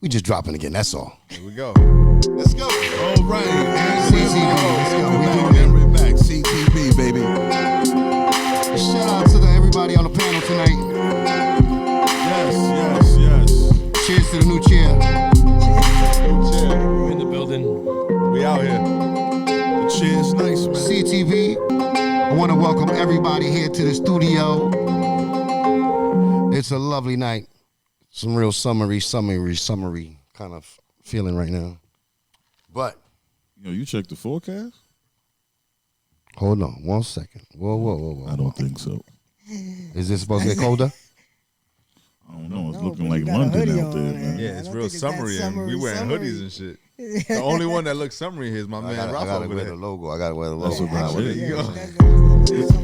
We just dropping again. That's all. Here we go. Let's go. All right. CTV. Let's go. We Back, doing we're back. CTV, baby. it. Shout out to everybody on the panel tonight. Yes. Cheers to the new chair. Chill. In the building. We out here. The chair's nice, man. CTV. I want to welcome everybody here to the studio. It's a lovely night. Some real summery kind of feeling right now. But Yo, you checked the forecast? hold on 1 second. Whoa. I don't think so. Is this supposed to get colder? I don't know. It's No, looking but like you got a London hoodie out there, on, man. man. Yeah, I it's don't real think it's that summery, and we wearing summery. hoodies and shit. The only one that looks summery here is my man Ralph I gotta over wear there. the logo. I gotta wear the That's logo. what There it you is.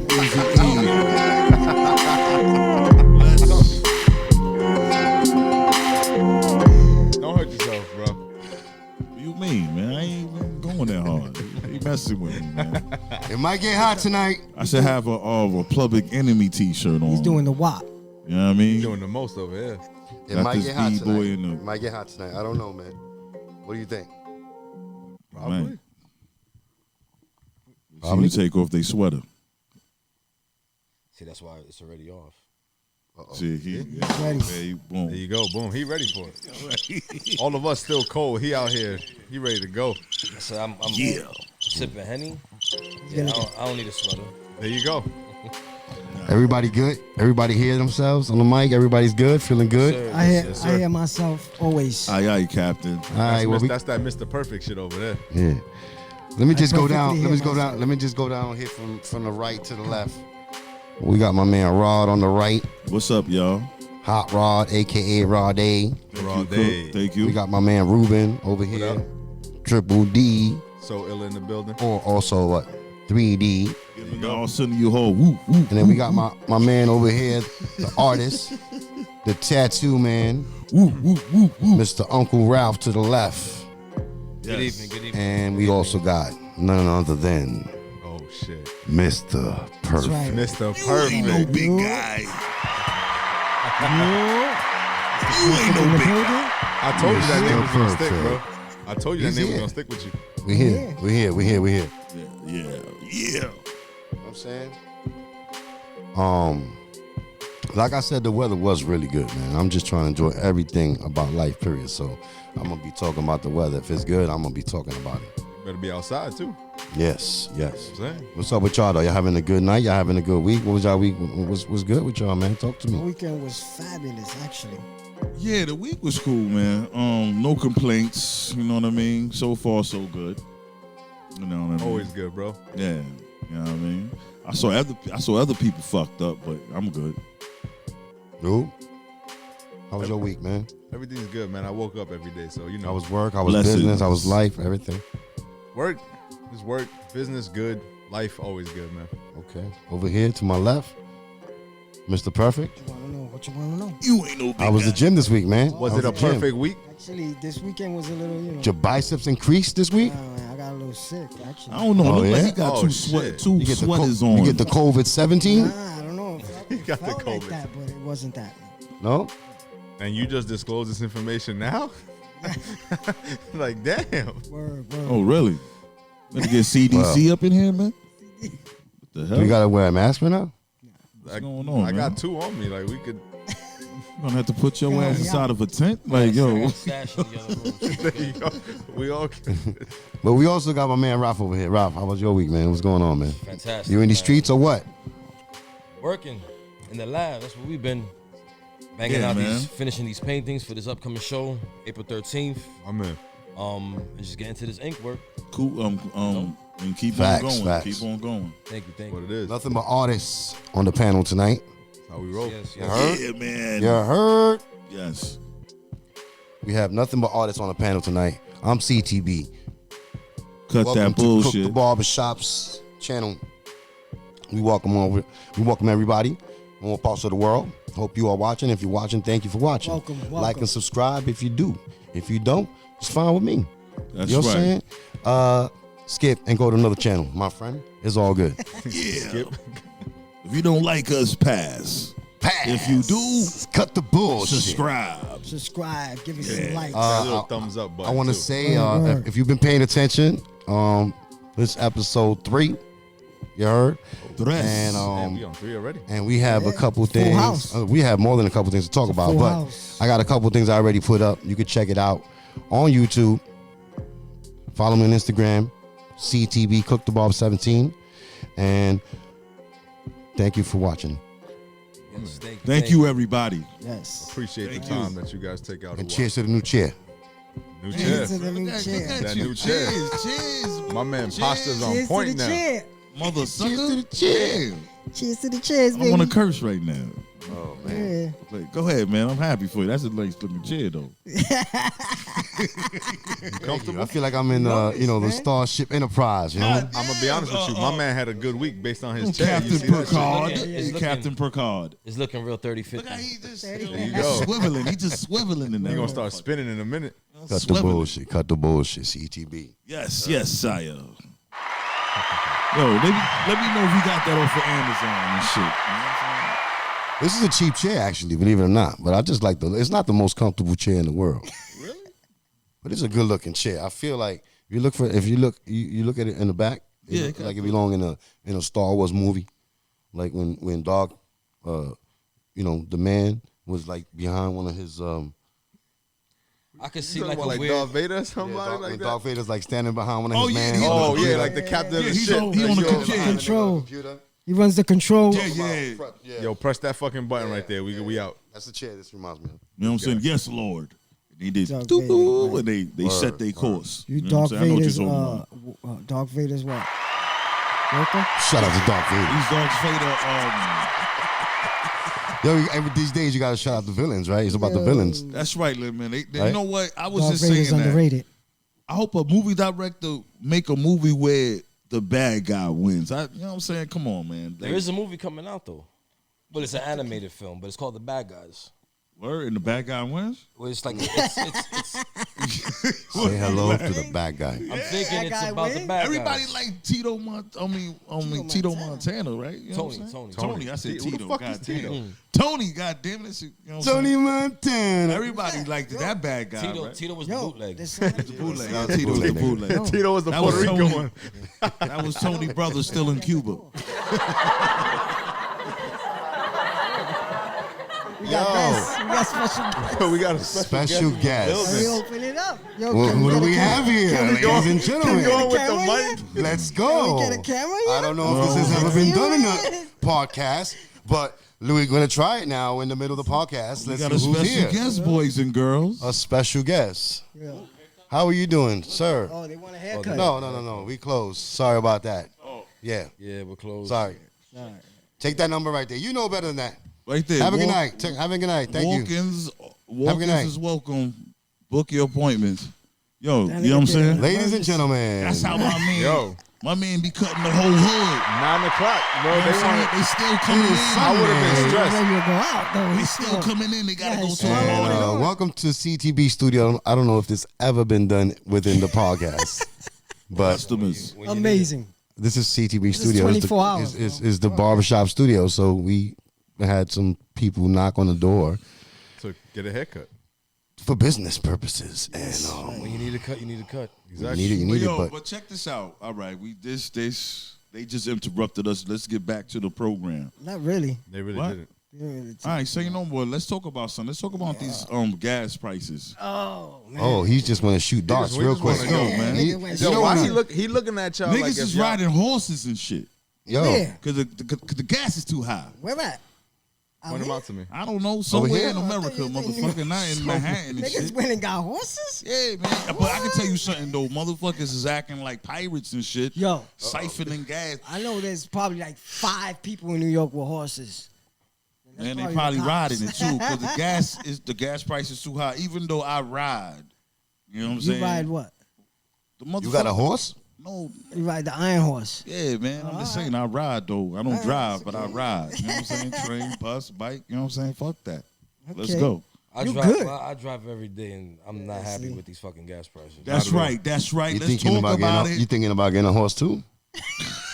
Don't hurt yourself, bro. What you mean, man? I ain't even going that hard. You messing with me, man. It might get hot tonight. I should have a Public Enemy T-shirt on. He's doing the WAP. You know what I mean? Doing the most over here. It Got might this get hot B-boy tonight. in the- It might get hot tonight. I don't know, man. What do you think? Probably. Man. Probably. You take off their sweater. See, that's why it's already off. See, he ready. Hey, boom. There you go. Boom. He ready for it. All of us still cold. He out here. He ready to go. So I'm Yeah. sipping Henny. gonna I don't need a sweater. There you go. Everybody good? Everybody hear themselves on the mic? Everybody's good? Feeling good? Sir, I hear, yes, sir. I hear myself always. Aye, Captain. All right, well, That's that Mr. Perfect shit over there. yeah. Let me just go down. perfectly Let me hear go down. myself. Let me just go down here from the right to the left. We got my man Rod on the right. What's up, y'all? Hot Rod, aka Rod A. Raw Thank you, day. Cook. Thank you. We got my man Ruben over here. up? Triple D, So ill in the building. or also what? 3D. I'll send you a whole whoop, whoop. And then we got my man over here, the artist, the tattoo man, Whoop, whoop, whoop, whoop. Mr. Uncle Ralph to the left. Good Yes. evening. Good evening. And we also got none other than Oh shit. Mr. That's Perfect. right. Mr. Ain't no Perfect. big You- guy. You ain't no big guy. I told you that name was gonna stick, Perfect. bro. I told you that He's name was here. gonna stick with you. We here. We here. We here. We here. Yeah. You know what I'm saying? Like I said, the weather was really good, man. I'm just trying to enjoy everything about life, period. So I'm gonna be talking about the weather. If it's good, I'm gonna be talking about it. Better be outside too. Yes, yes. I'm saying. What's up with y'all though? Y'all having a good night? Y'all having a good week? What was y'all week? What's good with y'all, man? Talk to The me. weekend was fabulous, actually. Yeah, the week was cool, man. No complaints. You know what I mean? So far, so good. You know what I mean? Always good, bro. Yeah. You know what I mean? I saw other people fucked up, but I'm good. Dude, how was your week, man? Everything's good, man. I woke up every day, so you know. I was work, I was Blessings. business, I was life, everything. work. Just work. Business good. Life always good, man. Okay. Over here to my left, Mr. Perfect. You want to know what you want to know? You ain't no big I was guy. the gym this week, man. Was I it a at the gym. perfect week? Actually, this weekend was a little, you know. Your biceps increased this week? Nah, man, I got a little sick, actually. I don't know. Oh, Look like yeah? he got Oh, two shit. sweaters on. You get the COVID-17? Nah, I don't know. You It got the felt like COVID. that, but it wasn't that. No? And you just disclose this information now? Like, damn. Word. Oh, really? Let's get CDC up in here, man. What the hell? You gotta wear a mask right now? What's going on, I man? got two on me. Like, we could. You gonna have to put your ass Yeah. inside of a tent? Like, yo. Stash in the other room. There you go. We all. But we also got my man Ralph over here. Ralph, how was your week, man? What's going on, man? Fantastic. You in these man. streets or what? Working in the lab. That's what we've been banging Yeah, out man. finishing these paintings for this upcoming show, April 13th. I'm in. And just getting to this ink work. Cool. And keep Facts, on going. facts. Keep on going. Thank you. What it is. Nothing but artists on the panel tonight. That's how we roll. Yes, You yes. heard? Yeah, man. You heard? Yes. We have nothing but artists on the panel tonight. I'm CTB. Cut Welcome that to Cook the bullshit. Barbershop's channel. We welcome everybody from all parts of the world. Hope you are watching. If you're watching, thank you for watching. Welcome. Like and subscribe if you do. If you don't, it's fine with me. That's You know right. what I'm saying? Skip and go to another channel, my friend. It's all good. Yeah. If you don't like us, pass. pass. If you do, cut the bullshit. subscribe. Subscribe. Give us some likes. That little thumbs up button. I want to too. say, Word. if you've been paying attention, this episode 3, you heard, Tres. Man, and we on 3 already. we have a couple Full things. house. We have more than a couple things to talk about, full but house. I got a couple things I already put up. You can check it out on YouTube. Follow me on Instagram, CTB Cook the Barb 17, and thank you for watching. Yes, Thank you, everybody. Yes. Appreciate Thank the you. time that you guys take out. And to cheers to the new chair. watch. New chair. Cheers to the new chair. That new chair. Cheers. My man Pasta's on Cheers to point the now. chair. Mother sucker. Cheers to the chair. Cheers to the chairs, I baby. want to curse right now. Oh man. Yeah. Like, go ahead, man. I'm happy for you. That's a nice looking chair, though. Thank you. I feel like I'm in the man. Starship Enterprise. You know. I'm gonna be honest with you. My man had a good week based on his chair. Captain You see that shit? Picard. Yeah, it's looking- Captain Picard. It's looking real 30-50. Look how he just you he's go. swiveling. He just swiveling in there. He gonna start spinning in a minute. Cut the Swiveling. bullshit. Cut the bullshit. CTB. Yes, yes, sire. Yo, let me know if you got that off of Amazon and shit. You know what I'm saying? This is a cheap chair, actually, believe it or not. But I just like it's not the most comfortable chair in the world. Really? But it's a good looking chair. I feel like you look at it in the back, Yeah, it look like it belong in a Star Wars movie. Like when Dark the man was like behind one of his I could see You talking like about a like weird. Darth Vader or somebody when like that? Darth Vader's like standing behind one of Oh, his yeah, man. he- Oh yeah, Yeah. like the captain Yeah, of the he's ship. on- he Like, on the yo, computer. Control. He runs the control. Yeah. Yo, press that fucking button right there. We out. That's the chair this reminds me of. You know what I'm saying? Yes, Lord. And he did Darth doo-doo, Vader, and they set their course. You know what Darth I'm saying? I know what Vader's you're talking about. Darth Vader's what? Worker? Shout out to Darth Vader. He's Darth Vader. These days you gotta shout out the villains, right? It's about the villains. That's right, little man. They, Right? You know what? I was Darth just Vader's saying that. underrated. I hope a movie director make a movie where the bad guy wins. You know what I'm saying? Come on, man. There is a movie coming out though. Well, it's an animated film, but it's called The Bad Guys. Word, and the bad guy wins? Well, it's like it's Say hello to the bad guy. I'm thinking That it's guy about the win? bad Everybody guys. like Tito Tito Montana, right? You know what I'm saying? Tony. I said Who the Tito. fuck God is Tito? damn. Tony, God damn it. You know what I'm Tony saying? Montana. Everybody liked that bad guy, Tito, right? Tito was the Yo, bootleg. this Bootleg. Yeah, Tito's the bootleg. Tito was the That Puerto was Rico Tony. one. That was Tony Brothers still in Cuba. We got guests. We got special guests. We got a Special guest. guest. We open it up. Yo, Well, can we who do get a we cam- have here, can we ladies go- and can we gentlemen? get a Going with the camera mic. yet? Let's Can go. we get a camera yet? I don't know if this has ever been done in the podcast, but we're going to try it now in the middle of the podcast. We Let's got a see who's special here. guest, boys and girls. A special guest. Yeah. How are you doing, sir? Oh, they want a haircut. No. We closed. Sorry about that. Yeah. Yeah, we're closed. Sorry. All right. Take that number right there. You know better than that. Right there. Have a good night. Have a good night. Thank you. Walk-ins, Have a good walk-ins night. is welcome. Book your appointments. Yo, That you know what I'm nigga saying? did Ladies and gentlemen. That's how my man. Yo. My man be cutting the whole hood. 9 o'clock, bro. You know what I'm They saying? want They still coming in. I would have been He's stressed. ready to go out, though. They He's still coming in. They gotta go Yes, to man. a And, party. welcome to CTB Studio. I don't know if this ever been done within the podcast, but Customers. When you need amazing. this is CTB is Studio. 24 hours, Is the barbershop studio. So we had some people knock on the door to get a haircut. for business purposes, and it. When you need a cut, you need a cut. Exactly. you need it, But but check this out. All right, they just interrupted us. Let's get back to the program. Not really. They really What? didn't. All right, so you know what? Let's talk about something. Let's talk about these gas prices. Oh, man. oh, he's just want to shoot darts we real just quick. wanna go, man. He- Nigga went you know Yo, why what? he looking at y'all Niggas like if is y'all- riding horses and shit Yo, Yeah. because the gas is too high. Where at? Out Point them here? out to me. I don't know, somewhere here? in America, motherfucker, not in Manhattan and Niggas shit. went and got horses? Yeah, man. But I can tell you something though, motherfuckers is acting like pirates and shit. Yo. Siphoning gas. I know there's probably like 5 people in New York with horses. That's Man, they the probably cops. riding it too, because the gas price is too high. Even though I ride, you know what I'm You saying? ride what? The you got a motherfucker- horse? No, You ride the iron horse. yeah, man. I'm just saying I ride though. I don't drive, but I ride. You know what I'm saying? Train, bus, bike. You know what I'm saying? Fuck that. Let's Okay. go. You drive. good. I drive every day, and I'm not happy with these fucking gas prices. That's right. That's right. You Let's thinking talk about about getting? it. You thinking about getting a horse too?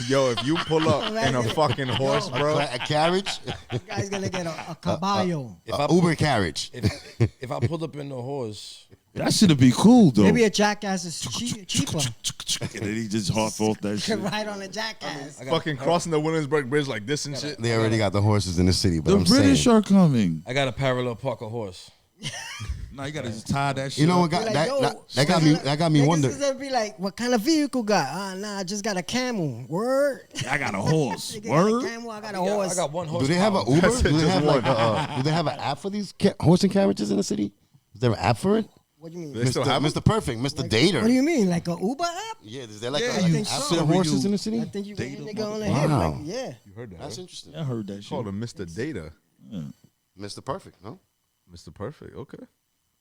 Yo, if you pull up in a fucking horse, bro. A carriage, You guys gonna get a caballo. Uber carriage. If I pulled up in the horse, That should be cool though. Maybe a jackass is cheaper. And then he just hop off that You shit. can ride on a jackass. Fucking crossing the Williamsburg Bridge like this and shit. They already got the horses in the city, but The I'm British saying, are coming. I got to parallel park a horse. Now you gotta just tie that shit. you know what up. got Like, that, yo, that got me niggas wondering. is gonna be like, what kind of vehicle got? Nah, I just got a camel. Word. I got a horse. Nigga got a Word. camel, I got a I horse. got one horse. Do they have an Uber? That's it, Do they just have like one. do they have an app for these horse and carriages in the city? Is there an app for it? What do you mean? They still have 'em? Mr. Perfect, Mr. Dater. What do you mean? Like a Uber app? Yeah, is there like Yeah, a you app for so. the horses in the city? I think you Data can nigga on the motherfucker. hip. Wow. Like, yeah. You heard that? That's Right? interesting. I heard that shit. Called him Mr. Data. Mr. Perfect, no? Mr. Perfect. Okay.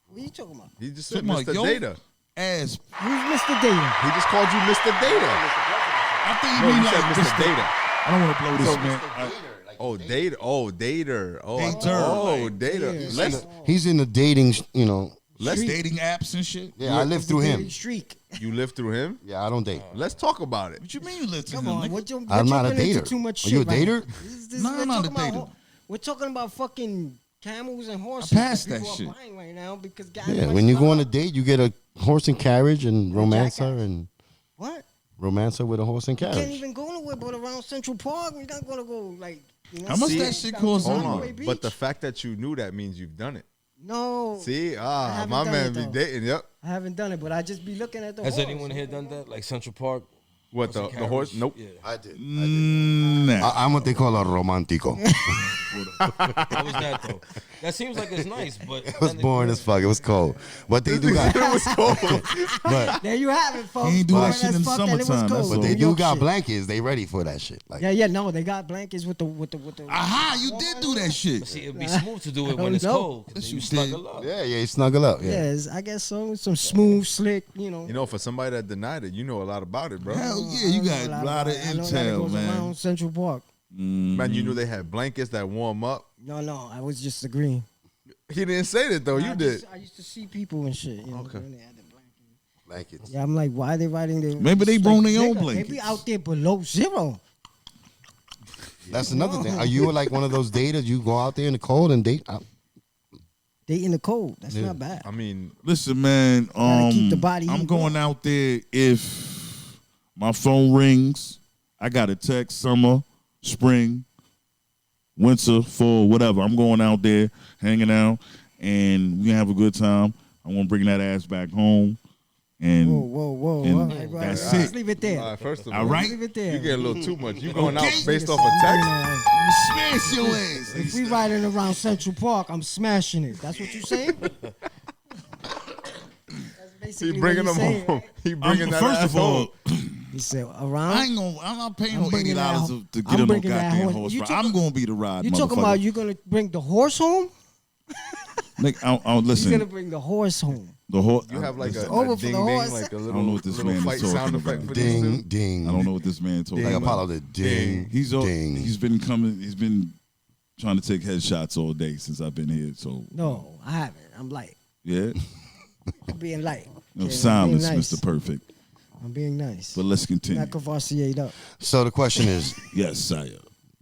What are you talking about? He just said Talking about Mr. yo Data. ass. Who's Mr. Data? He just called you Mr. Data. I think No, you mean you said like Mr. Data. I don't want to blow this man. Oh, Data. Oh, Dater. Oh, Dater. oh, Data. Yeah. Let's He's in the dating, Let's dating apps and shit. Yeah, I live through him. Streak. you live through him. Yeah, I don't date. Let's talk about it. What you mean you live to Come him? on, nigga? what you, I'm you're not a jumping into dater. Too much Are shit you a right dater? now. No, we're I'm not talking a about dater. We're talking about fucking camels and horses. passed that that people shit. are buying right now because gas Yeah, prices when you are go on a up. date, you get a horse and carriage and romance her jackass. and What? romance her with a horse and You can't carriage. even go nowhere but around Central Park. We're not gonna go like. You know, How much see, that shit down cost? to Hold Broadway on. Beach. But the fact that you knew that means you've done it. No. See, I haven't my done man it, be though. dating. Yep. I haven't done it, but I just be looking at the Has horse. anyone here done that? Like Central Park? What the horse? Nope. Yeah. I did. Nah. I'm what they call a romantico. How was that though? That seems like it's nice, but It was boring as fuck. It was cold, but they do got. It was cold. But There you have it, folks. He ain't do that Boring shit as in fuck, and it was summertime, that's cold. all. but they New do York got shit. blankets. They ready for that shit. Like Yeah, no, they got blankets with the. Aha, you did do that shit. see, it'd be smooth to do it when don't it's know. cold. 'cause Yes, then you you snuggle did. up. yeah, you snuggle up. Yeah. Yes, I guess so. Some smooth, slick, you know. You know, for somebody that denied it, you know a lot about it, bro. Hell yeah, you got a lot of I know that it intel, goes man. around Central Park. Man, you knew they had blankets that warm up. No, I was just agreeing. He didn't say that though. You did. I used to see people and shit. You know, Okay. when they had the blankets. Blankets. Yeah, I'm like, why are they riding their? Maybe they brought their own nigga, They blankets. be out there below zero. That's another thing. Are you like one of those daters? You go out there in the cold and date? They in the cold. That's Yeah. not bad. I mean, Listen, man. Gotta keep the body I'm heat going warm. out there if my phone rings. I got a text, summer, spring, winter, fall, whatever. I'm going out there, hanging out, and we gonna have a good time. I'm gonna bring that ass back home, and Whoa. And All right, that's right. it. Let's leave it there. first of all all, right. Leave it there. you get a little too much. You going out Okay. based off a text? smash your ass. If we riding around Central Park, I'm smashing it. That's what you saying? That's He basically bringing what them you saying, home. right? He bringing that First ass of all, home. He said I around. I'm not paying I'm no bringing that $80 ho- to I'm get on no bringing that goddamn horse. horse You ride. talking- I'm gonna be the ride, You talking motherfucker. about you gonna bring the horse home? Nigga, He's listen, gonna bring the horse home. the horse. You have like a, over a for ding the ding, horse. like a I little, don't know what this little man is fight talking sound about. effect for these Ding, two. ding. I don't know what this man talking Like about. Apollo did. Ding. Ding. He's been coming. He's been trying to take headshots all day since I've been here. So No, I haven't. I'm light. yeah, I'm being light. no Okay, silence, I'm being nice. Mr. Perfect. I'm being nice. But let's continue. Not Cavassier up. So the question is, Yes, sire.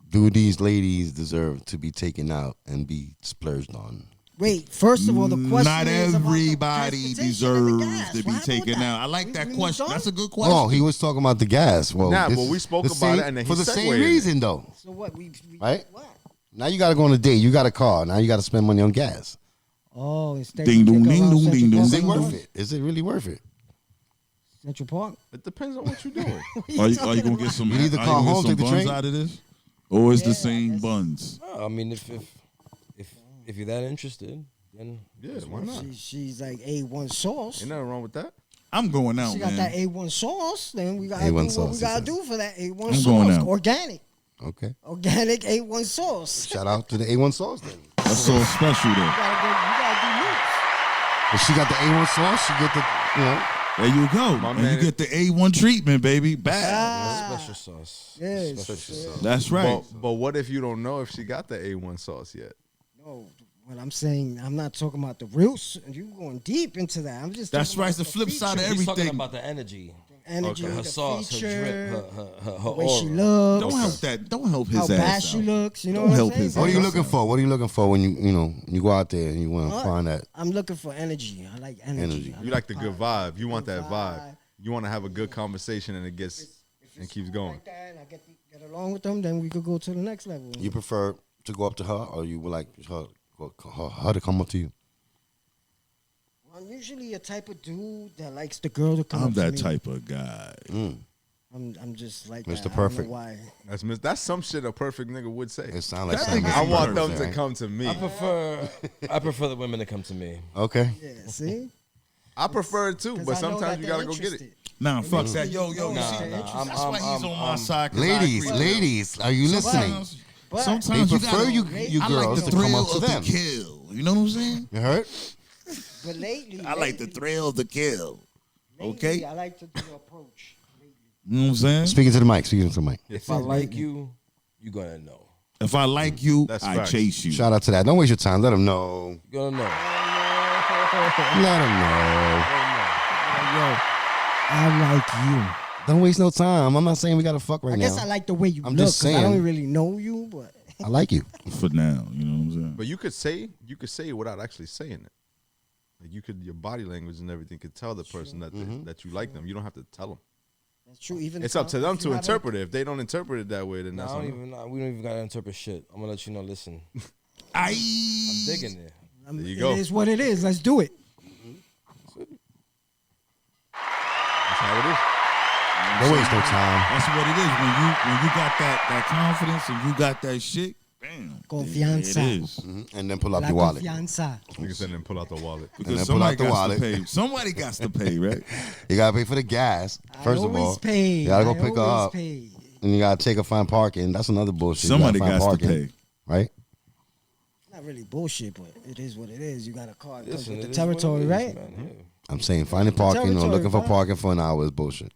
do these ladies deserve to be taken out and be splurged on? Wait, first of all, the question Not is about the everybody transportation and the deserves gas. to What be happened with taken that? out. I like We that moved question. on? That's a good question. Oh, he was talking about the gas. Well, Nah, this but we is spoke the about same- it and then for he the segued same in it. reason though. So what? We Right? What? Now you got to go on a date. You got a car. Now you got to spend money on gas. Oh, instead Ding you dong, take ding around dong, Central ding dong, Park. Is it ding worth dong. it? Is it really worth it? Central Park. It depends on what you're doing. Are you gonna get some? You need to are call gonna home, get some take the buns train? out of this, or is the Yeah, same that's- buns? No, I mean, if you're that interested, then Yeah, why not? She's like A1 sauce. Ain't nothing wrong with that. I'm going out, She got that man. A1 sauce. Then we got to A1 do what sauce, we he got to says. do for that A1 I'm sauce. going out. Organic. Okay. Organic A1 sauce. Shout out to the A1 sauce then. That's so special there. You gotta do moves. If she got the A1 sauce, she get the, you know. There you go. My And man- you get the A1 treatment, baby. Bad. Ah, special sauce. yes. Special sauce. That's right. But what if you don't know if she got the A1 sauce yet? No, what I'm saying, I'm not talking about the real. You going deep into that. I'm just. That's talking right. about It's the flip side of feature. He's talking everything. about the energy. energy, Okay. the Her sauce, her feature, drip, her the way she aura. looks, Don't help that. Don't help his how ass bad out. she looks. You know Don't what help I'm saying? his What are you ass looking out. for? What are you looking for when you go out there and you want to What? find that? I'm looking for energy. I like energy. Energy. I You like the good vibe. vibe. You want that vibe. vibe. You want to have a good conversation and it gets If and it's keeps going. like that, and I get along with them, then we could go to the next level. You prefer to go up to her, or you would like her to come up to you? I'm usually a type of dude that likes the girl to come I'm up to that me. type of guy. I'm just like Mr. that. I don't Perfect. know why? That's some shit a perfect nigga would say. It sounds like That something. nigga- I Mr. want Perfect them said, to right? come to me. I prefer the women to come to me. Okay. Yeah, see? I prefer it too, 'Cause but I know sometimes that you they're gotta go get it. interested. Nah, fuck makes that. me Yo, know you that see, they're I'm- that's why he's on my side. 'cause I Ladies, agree with him. ladies, are you listening? Sometimes, But They sometimes you prefer gotta, you I girls like the to come thrill up to of them. the kill. You know what I'm saying? You heard? But lately, I like the thrill of the kill. lately, okay. I like to do the approach. You know what I'm saying? Speaking to the mic. Speaking to the mic. If I like you, you're gonna know. If I like you, That's I facts. chase you. Shout out to that. Don't waste your time. Let them know. You're gonna know. Let them know. Yo, I like you. Don't waste no time. I'm not saying we gotta fuck right I now. guess I like the way you I'm look. just 'Cause I saying. don't really know you, but I like you. For now, you know what I'm saying? But you could say it without actually saying it. Like your body language and everything could tell the person that that you like them. You don't have to tell them. that's true. Even It's if up to them if to you haven't- interpret it. If they don't interpret it that way, then Nah, that's I on don't them. even. We don't even gotta interpret shit. I'm gonna let you know. Listen, I I'm digging there. There you It go. is what it is. Let's do it. That's how it is. Don't waste no time. That's what it is. When you got that confidence and you got that shit, bam. Confianza. It is. And then pull up La your wallet. confianza. Nigga said then pull out the wallet. then Because pull out somebody the got wallet. to pay. Somebody got to pay, right? You gotta pay for the gas. First I of all, always pay. you gotta go I pick her always up, pay. and you gotta take her find parking. That's another bullshit. You Somebody gotta find got to parking, pay. right? Not really bullshit, but it is what it is. You got a car that comes Listen, with the it is what it territory, is, right? man. Yeah. I'm saying finding parking or Territory, looking for bro. parking for an hour is bullshit.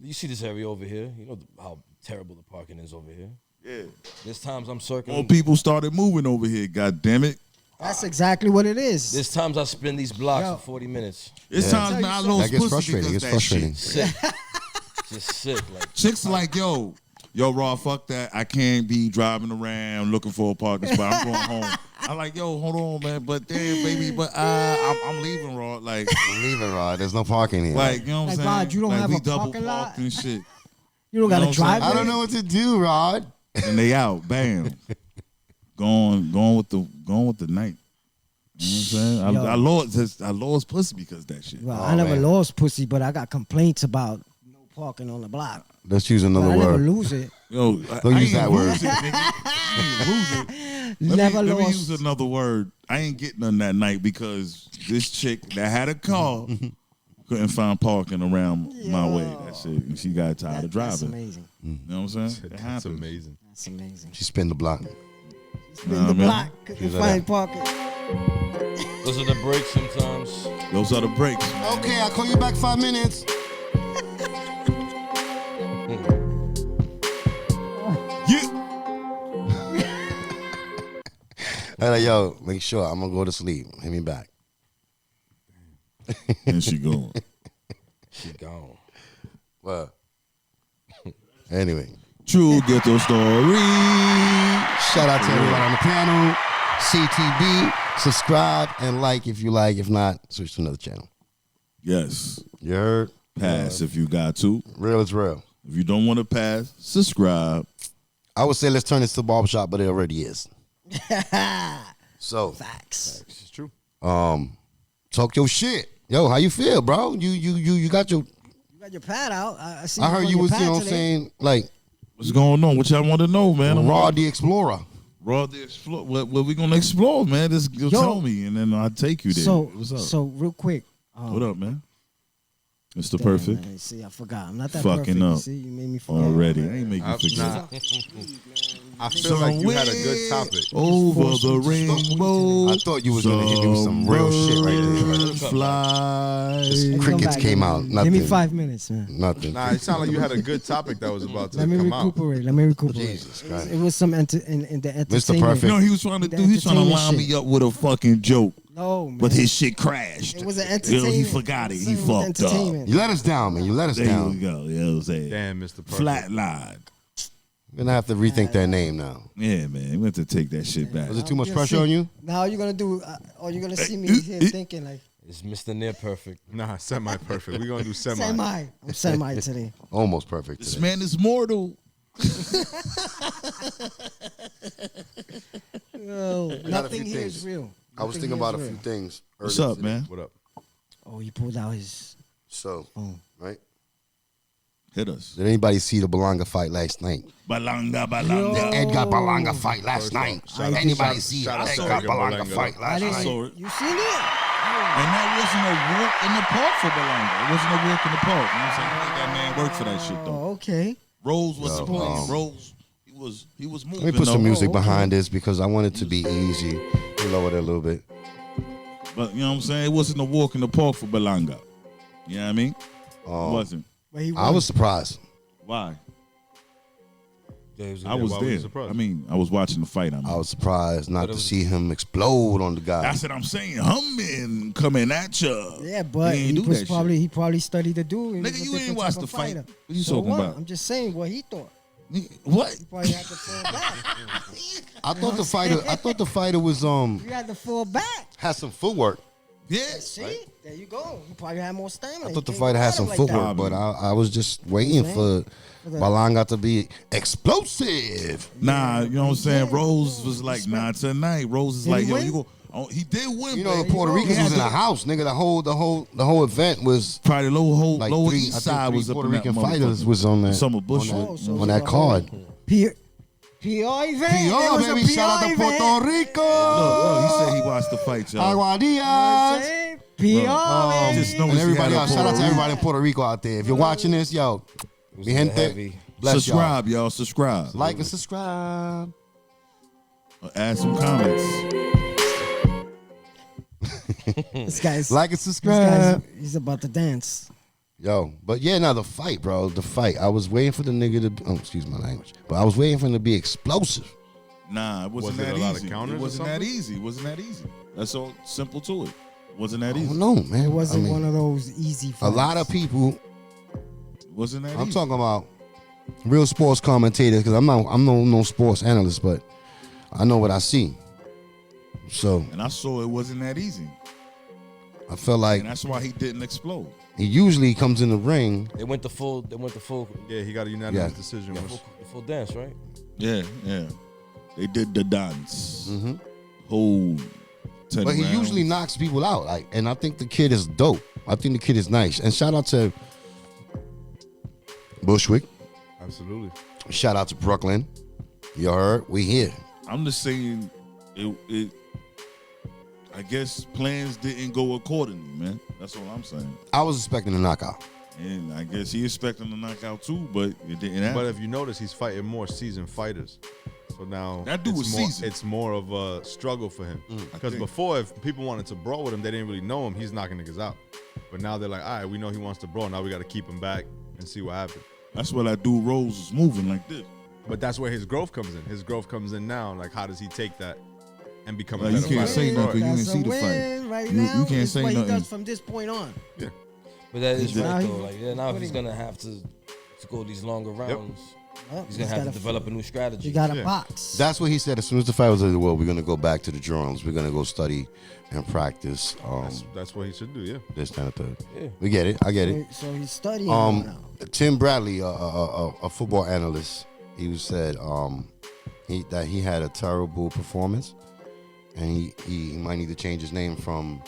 You see this area over here. You know how terrible the parking is over here. Yeah. There's times I'm More circling. people started moving over here. God damn it! That's exactly what it is. There's times I spin these blocks Yo. for 40 minutes. It's Yeah. times man, I That lost gets pussy frustrating. because It's of that frustrating. shit. Sick. Just sick. Like Chicks like yo, raw, fuck that. I can't be driving around looking for a parking spot. I'm going home. I'm like, yo, hold on, man. But then, baby, but I'm leaving, raw. Like, I'm leaving, Rod. There's no parking here. you know what I'm Like, saying? Rod, you don't like, have we a double parking lot? parked and shit. You don't got know to what I'm saying? drive. I don't know what to do, Rod. And they out, bam. going with the night. You know what I'm saying? Yo. I lost pussy because of that shit. Well, Oh, I never man. lost pussy, but I got complaints about no parking on the block. Let's use But another I never word. lose it. Yo, Don't I use ain't that word. lose it, nigga. I ain't lose it. Never Let me lost. use another word. I ain't getting none that night because this chick that had a car couldn't find parking around my way. That's it. And she got tired of That's driving. amazing. You know what I'm saying? It That's happens. amazing. That's amazing. She spin the block. Spin Nah, the man. block. Couldn't Use find parking. those are the breaks sometimes. Those are the breaks. Okay, I'll call you back 5 minutes. Yeah. I'm like, yo, make sure I'm gonna go to sleep. Hit me back. And she going. She gone. Well, anyway, True ghetto story. shout out to everyone on the panel. CTB, subscribe and like if you like. If not, switch to another channel. Yes. You heard? Pass if you got to. Real is real. If you don't want to pass, subscribe. I would say let's turn this to barbershop, but it already is. So, Facts. This is true. talk your shit. Yo, how you feel, bro? You got your. You got your pad out. I see. I heard on you your was, pad you know what I'm today. saying, like What's going on? What y'all want to know, man? I'm Raw the Explorer. Raw the explore. What we gonna explore, man? Just Yo. tell me, and then I'll take you there. So, What's up? so real quick. What up, man? Mr. Damn, Perfect. man, see, I forgot. I'm not that Fucking perfect. You up. see, you made me forget. Already, I ain't make you forget. Nah, I feel like you had a good topic. Over the rainbow. I thought you was gonna hit me with some real shit right there. birds fly. Just Hey, come crickets back, came man. out. Give Nothing. me 5 minutes, man. Nothing. Nah, it sounded like you had a good topic that was about to Let me come out. recuperate. Let me recuperate. Jesus Christ. It was some in the entertainment. Perfect. You know, he was trying to The do. He's trying to entertainment line shit. me up with a fucking joke. No, man. but his shit crashed. It was an Yo, entertainment. he forgot it. He It was fucked up. entertainment. You let us down, man. You let us There down. you go. You know what I'm saying? Damn, Mr. Perfect. Flatline. We're gonna have to rethink that name now. Yeah, man. We have to take that shit back. Was it too much You'll pressure see. on you? Now all you're gonna do, or you're gonna see me here thinking like, It's Mr. Near Perfect. Nah, semi-perfect. We're going to do semi. semi. I'm semi today. Almost perfect. This today. man is mortal. No, got a nothing few here things. is real. I was Nothing thinking here about a is few real. things. What's earlier up, today. man? What up? Oh, he pulled out his. So, Oh. right? Hit us. Did anybody see the Belanga fight last night? Balanga, The balanga. Edgar Belanga fight last First off, night. shout out- Anybody shout- see shout out Edgar to Edgar Belanga Berlanga. fight I last didn't. night? saw it. You seen it? And that wasn't a walk in the park for Balanga. It wasn't a walk in the park. You know what I'm saying? I think that man worked for that shit, though. Oh, okay. Rose was Yo, supporting. Rose, he was moving. Let me put some though. music okay. behind this because I want it to be easy. Lower it a little bit. But, you know what I'm saying? It wasn't a walk in the park for Balanga. You know what I mean? It wasn't. But he I was surprised. Why? Yeah, I was why were you there. surprised? I mean, I was watching the fight. I mean. I was surprised not But it to was- see him explode on the guy. That's what I'm saying. Humming, coming at you. Yeah, but ain't he do was that probably he probably studied the dude. He Nigga, was a you ain't different watched type the of fight. fighter. What you So talking what? about? I'm just saying what he thought. shit. What? He probably had to fall back. I thought the fighter. I thought the fighter was You had to fall back. had some footwork. Yeah. See, there you go. He probably had more stamina. I He thought the can't fighter go had at some him like footwork, that. but I was just waiting for Balanga to be explosive. Nah, you know what I'm saying? Rose was like, nah, tonight. Rose is Did like, he yo, win? you go. Oh, he did win. You know, the baby. Puerto go. Ricans He was in had the to- house, nigga. The whole event was Probably lower like lower three. east I side think was three up Puerto in that Rican fighters motherfucker. was on that Summer Bushwick. Oh, so on that card. PR event. PR, It was a baby, shout out to PR event. Puerto Rico. Look, he said he watched the fight, y'all. Aguadillas. Say, PR, baby. Just know And he everybody had a else, shout out to Puerto everybody in Puerto Rico out there. If you're watching this, yo, mi gente, heavy. bless y'all. Subscribe, y'all. Subscribe. Like and subscribe. Add some comments. This guy's Like and this subscribe. guy's he's about to dance. Yo, but yeah, now the fight, bro. The fight. I was waiting for the nigga to. Oh, excuse my language. But I was waiting for him to be explosive. Nah, it wasn't Was it that a lot of easy. counters It or wasn't that something? easy. It wasn't that easy. That's all simple to it. Wasn't that I easy. don't know, man. It wasn't I mean, one of those easy fights. a lot of people. Wasn't that I'm easy. talking about real sports commentators because I'm no sports analyst, but I know what I see. So And I saw it wasn't that easy. I felt like And that's why he didn't explode. he usually comes in the ring. They went the full. They went the full. Yeah, he got a unanimous Yeah. decision. The which- full dance, right? Yeah, yeah. They did the dance. Mhm. Whole 10 But he rounds. usually knocks people out. Like, and I think the kid is dope. I think the kid is nice. And shout out to Bushwick. Absolutely. Shout out to Brooklyn. You heard? We here. I'm just saying it I guess plans didn't go accordingly, man. That's all I'm saying. I was expecting a knockout. And I guess he expecting a knockout too, but it didn't happen. But if you notice, he's fighting more seasoned fighters. So now That dude it's was more, seasoned. It's more of a struggle for him. Because think- before, if people wanted to brawl with him, they didn't really know him. He's knocking niggas out. But now they're like, all right, we know he wants to brawl. Now we got to keep him back and see what happens. That's why that dude Rose is moving like this. But that's where his growth comes in. His growth comes in now. Like, how does he take that and become a Like, you better can't fighter? say nothing. You That's didn't see a the fight. win right You- now. you can't It's say what he nothing. does from this point on. But that is Now right he- though. Like now, if he's gonna have to go these longer rounds, he's gonna have to develop a new strategy. You got a Yeah. box. That's what he said. As soon as the fight was over, well, we're gonna go back to the drawings. We're gonna go study and practice. That's what he should do, yeah. This, that, and the third. Yeah. We get it. I get it. So he's studying now. Tim Bradley, a football analyst, he said that he had a terrible performance, and he might need to change his name from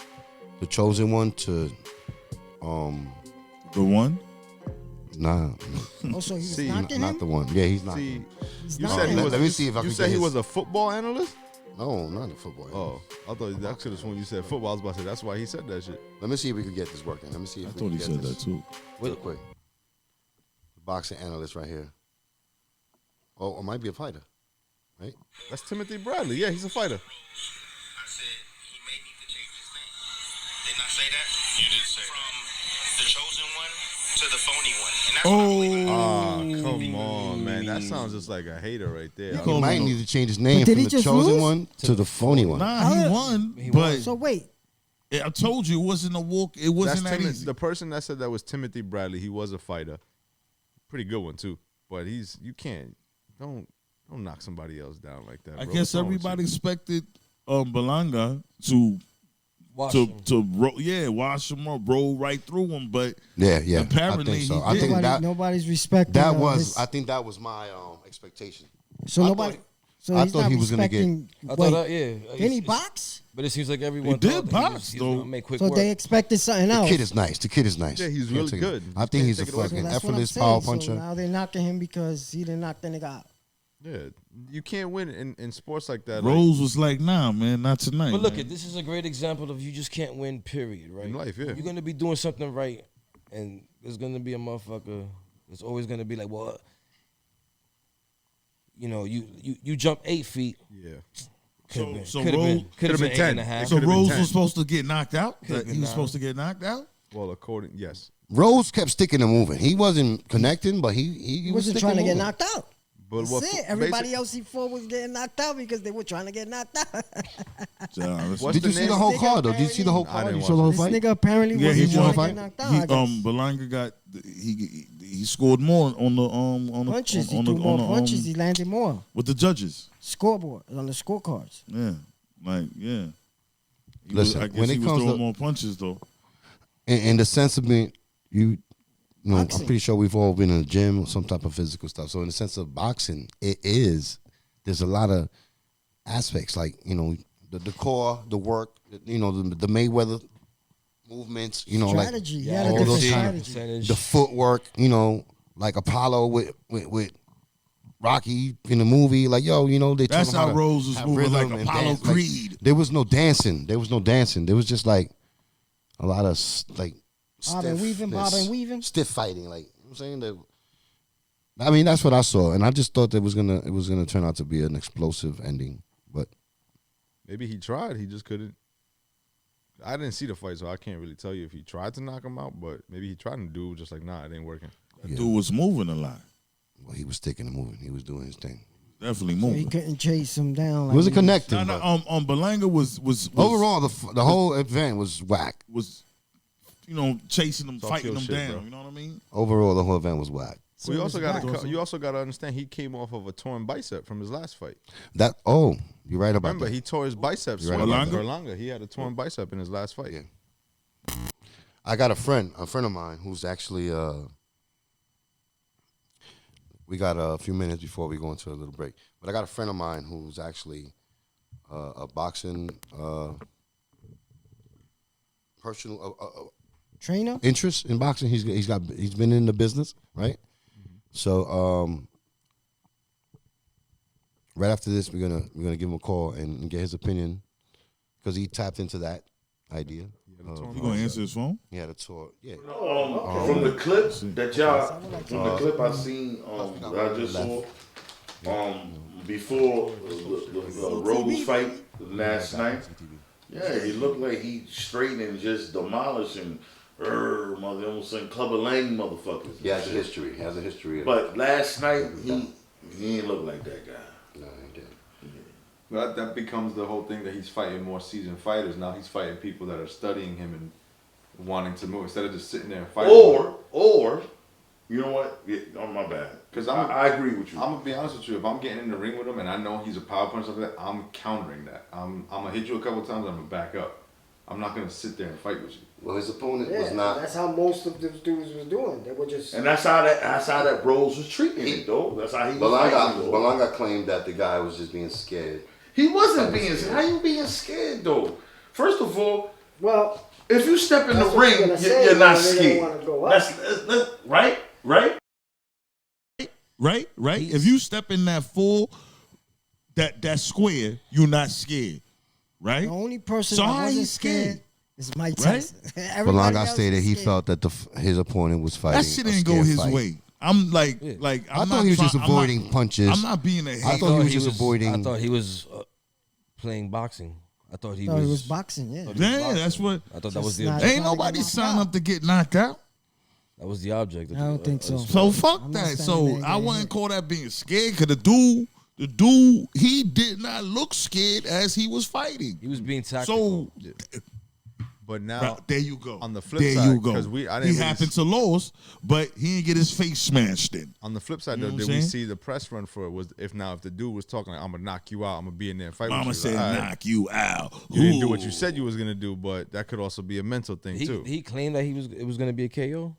the Chosen One to The one? nah, Oh, so he was See, knocking not him? the one. Yeah, he's not. See, He's you knocking said he him? was. Let me see if I you can said get he his- was a football analyst. No, not the football. Oh, I thought that could have when you said football. I was about to say that's why he said that shit. Let me see if we can get this working. Let me see if I we thought can he get said this that too. real quick. Boxing analyst right here. Oh, it might be a fighter, right? That's Timothy Bradley. Yeah, he's a fighter. I said he may need to change his name. Didn't I say that? You did say from the chosen one to the phony one. And that's what I believe. Ah, come on, man. That sounds just like a hater right there. He might need to change his name But did from he the just chosen lose? one to the phony one. Nah, How he did- won. He but won. So wait, I told you it wasn't a walk. It wasn't that easy. The person that said that was Timothy Bradley. He was a fighter, pretty good one too. But don't knock somebody else down like that. I bro. guess What's wrong with everybody you? expected Belanga to Watch him. wash him up, roll right through him, but Yeah. apparently I think so. he I did. think Nobody's respecting. that was. his- I think that was my expectation. so I nobody. thought- So I he's thought not he was gonna get- respecting. I wait, thought, yeah. Can he box? But it seems like everyone He did thought that box, he was though. gonna make quick So work. they expected something The else. kid is nice. The kid is nice. Yeah, he's Can't really take it. good. I You think can't he's a take it away from fucking him. That's what I'm effortless saying. power So puncher. now they're knocking him because he didn't knock the nigga out. Yeah, you can't win in sports like that. Rose was like, "Nah, man, not tonight." But look, man. this is a great example of you just can't win, period, right? In life, yeah. You're going to be doing something right, and there's going to be a motherfucker that's always going to be like, well, you jump 8 feet. Yeah. So Could Rose- have been could've been 8 10. and a half. So could've been Rose 10. was supposed to get knocked out. Could've He been was 9. supposed to get knocked out. Well, yes. Rose kept sticking and moving. He wasn't connecting, but he He was wasn't sticking trying to and get moving. knocked out. But That's it. Everybody else he fought was getting knocked out because they were trying to get knocked out. What's Did the you see name? the whole This nigga card though? Did you see the whole I card? didn't You saw the whole This fight? nigga apparently Yeah, wasn't he trying won. to get knocked out. I guess. Belanga got he scored more on the punches. He on threw the, more on the, punches. He landed more. with the judges. Scoreboard on the scorecards. Yeah, yeah. Listen, I guess when he it was comes throwing to- more punches though. In the sense of being, I'm Boxing. pretty sure we've all been in the gym or some type of physical stuff. So in the sense of boxing, there's a lot of aspects like, the core, the work, the Mayweather movements, Strategy. He had a all different those kind of- strategy. the footwork, like Apollo with Rocky in the movie, like they. That's taught him how to Rose was have moving, rhythm like and Apollo dance. Like, Creed. there was no dancing. There was just like a lot of like Bob and stiffness, weaving. stiff fighting. Like I'm saying that. I mean, that's what I saw, and I just thought that it was gonna turn out to be an explosive ending, but Maybe he tried. He just couldn't. I didn't see the fight, so I can't really tell you if he tried to knock him out. But maybe he tried, and the dude was just like, nah, it ain't working. That dude was moving a lot. well, he was sticking and moving. He was doing his thing. Definitely So he moving. couldn't chase him down. He wasn't connecting. No, but Belanga was overall, the whole event was whack. chasing them, Talk fighting your them shit, down. bro. You know what I mean? Overall, the whole event was whack. So We it also was got back. you also got to understand he came off of a torn bicep from his last fight. You're right about Remember, that. he tore his biceps. You're right swinging about that. Berlanga. He had a torn bicep in his last fight. Yeah. I got a friend of mine who's actually. We got a few minutes before we go into a little break, but I got a friend of mine who's actually a boxing personal Trainer? interest in boxing. He's been in the business, right? So right after this, we're gonna give him a call and get his opinion because he tapped into that idea. You gonna answer his phone? He had a tour, yeah. From the clips that y'all, from the clip I seen, that I just saw, before the Rose fight last night, yeah, it looked like he straight and just demolishing, mother, almost saying Clubber Lang motherfuckers. He has a history. He has a history. But last night he ain't look like that guy. No, he didn't. But that becomes the whole thing that he's fighting more seasoned fighters. Now he's fighting people that are studying him and wanting to move instead of just sitting there and fighting. Or, you know what? Yeah, oh, my bad. Because I agree with you. I'm gonna be honest with you. If I'm getting in the ring with him and I know he's a power puncher, something like that, I'm countering that. I'm gonna hit you a couple times. I'm gonna back up. I'm not gonna sit there and fight with you. Well, his opponent Yeah, was not. that's how most of the dudes was doing. They were just. And that's how that Rose was treating it, though. That's how he was fighting, though. Belanga claimed that the guy was just being scared. He wasn't being scared. How you being scared, though? First of all, Well, if you step in the That's what ring, you're gonna say you're not when they don't wanna scared. go up. That's right? Right? If you step in that that square, you're not scared. Right? the only person So that how wasn't he scared scared? is Mike Right? Tyson. Everybody Belanga else stated was he scared. felt that his opponent was fighting. That shit a didn't go scared his fight. way. I'm like, Yeah. I'm I thought not he was just I'm not- avoiding punches. I'm not being a hater. I thought he was just avoiding. I thought he was playing boxing. I thought he No, was. he was boxing, yeah. thought he was Yeah, boxing. that's what. I thought that was Just the not- objective. Ain't nobody knocked signed out. up to get knocked out. That was the object. I don't think so. So fuck I'm not that. standing So there and I getting wouldn't hit. call that being scared because the dude, he did not look scared as he was fighting. He was being tactical. So But now, Right, there you go. on the flip there side, you go. 'cause I he didn't really happened to lose, but he didn't get his face smashed in. on the flip side, You know though, what did I'm we saying? see the press run for it? Was if the dude was talking like, "I'm gonna knock you out. I'm gonna be in there and fight Mama with you." said, Like, all right, knock you out. you didn't do what Ooh. you said you was gonna do, but that could also be a mental thing too. He claimed that it was gonna be a KO.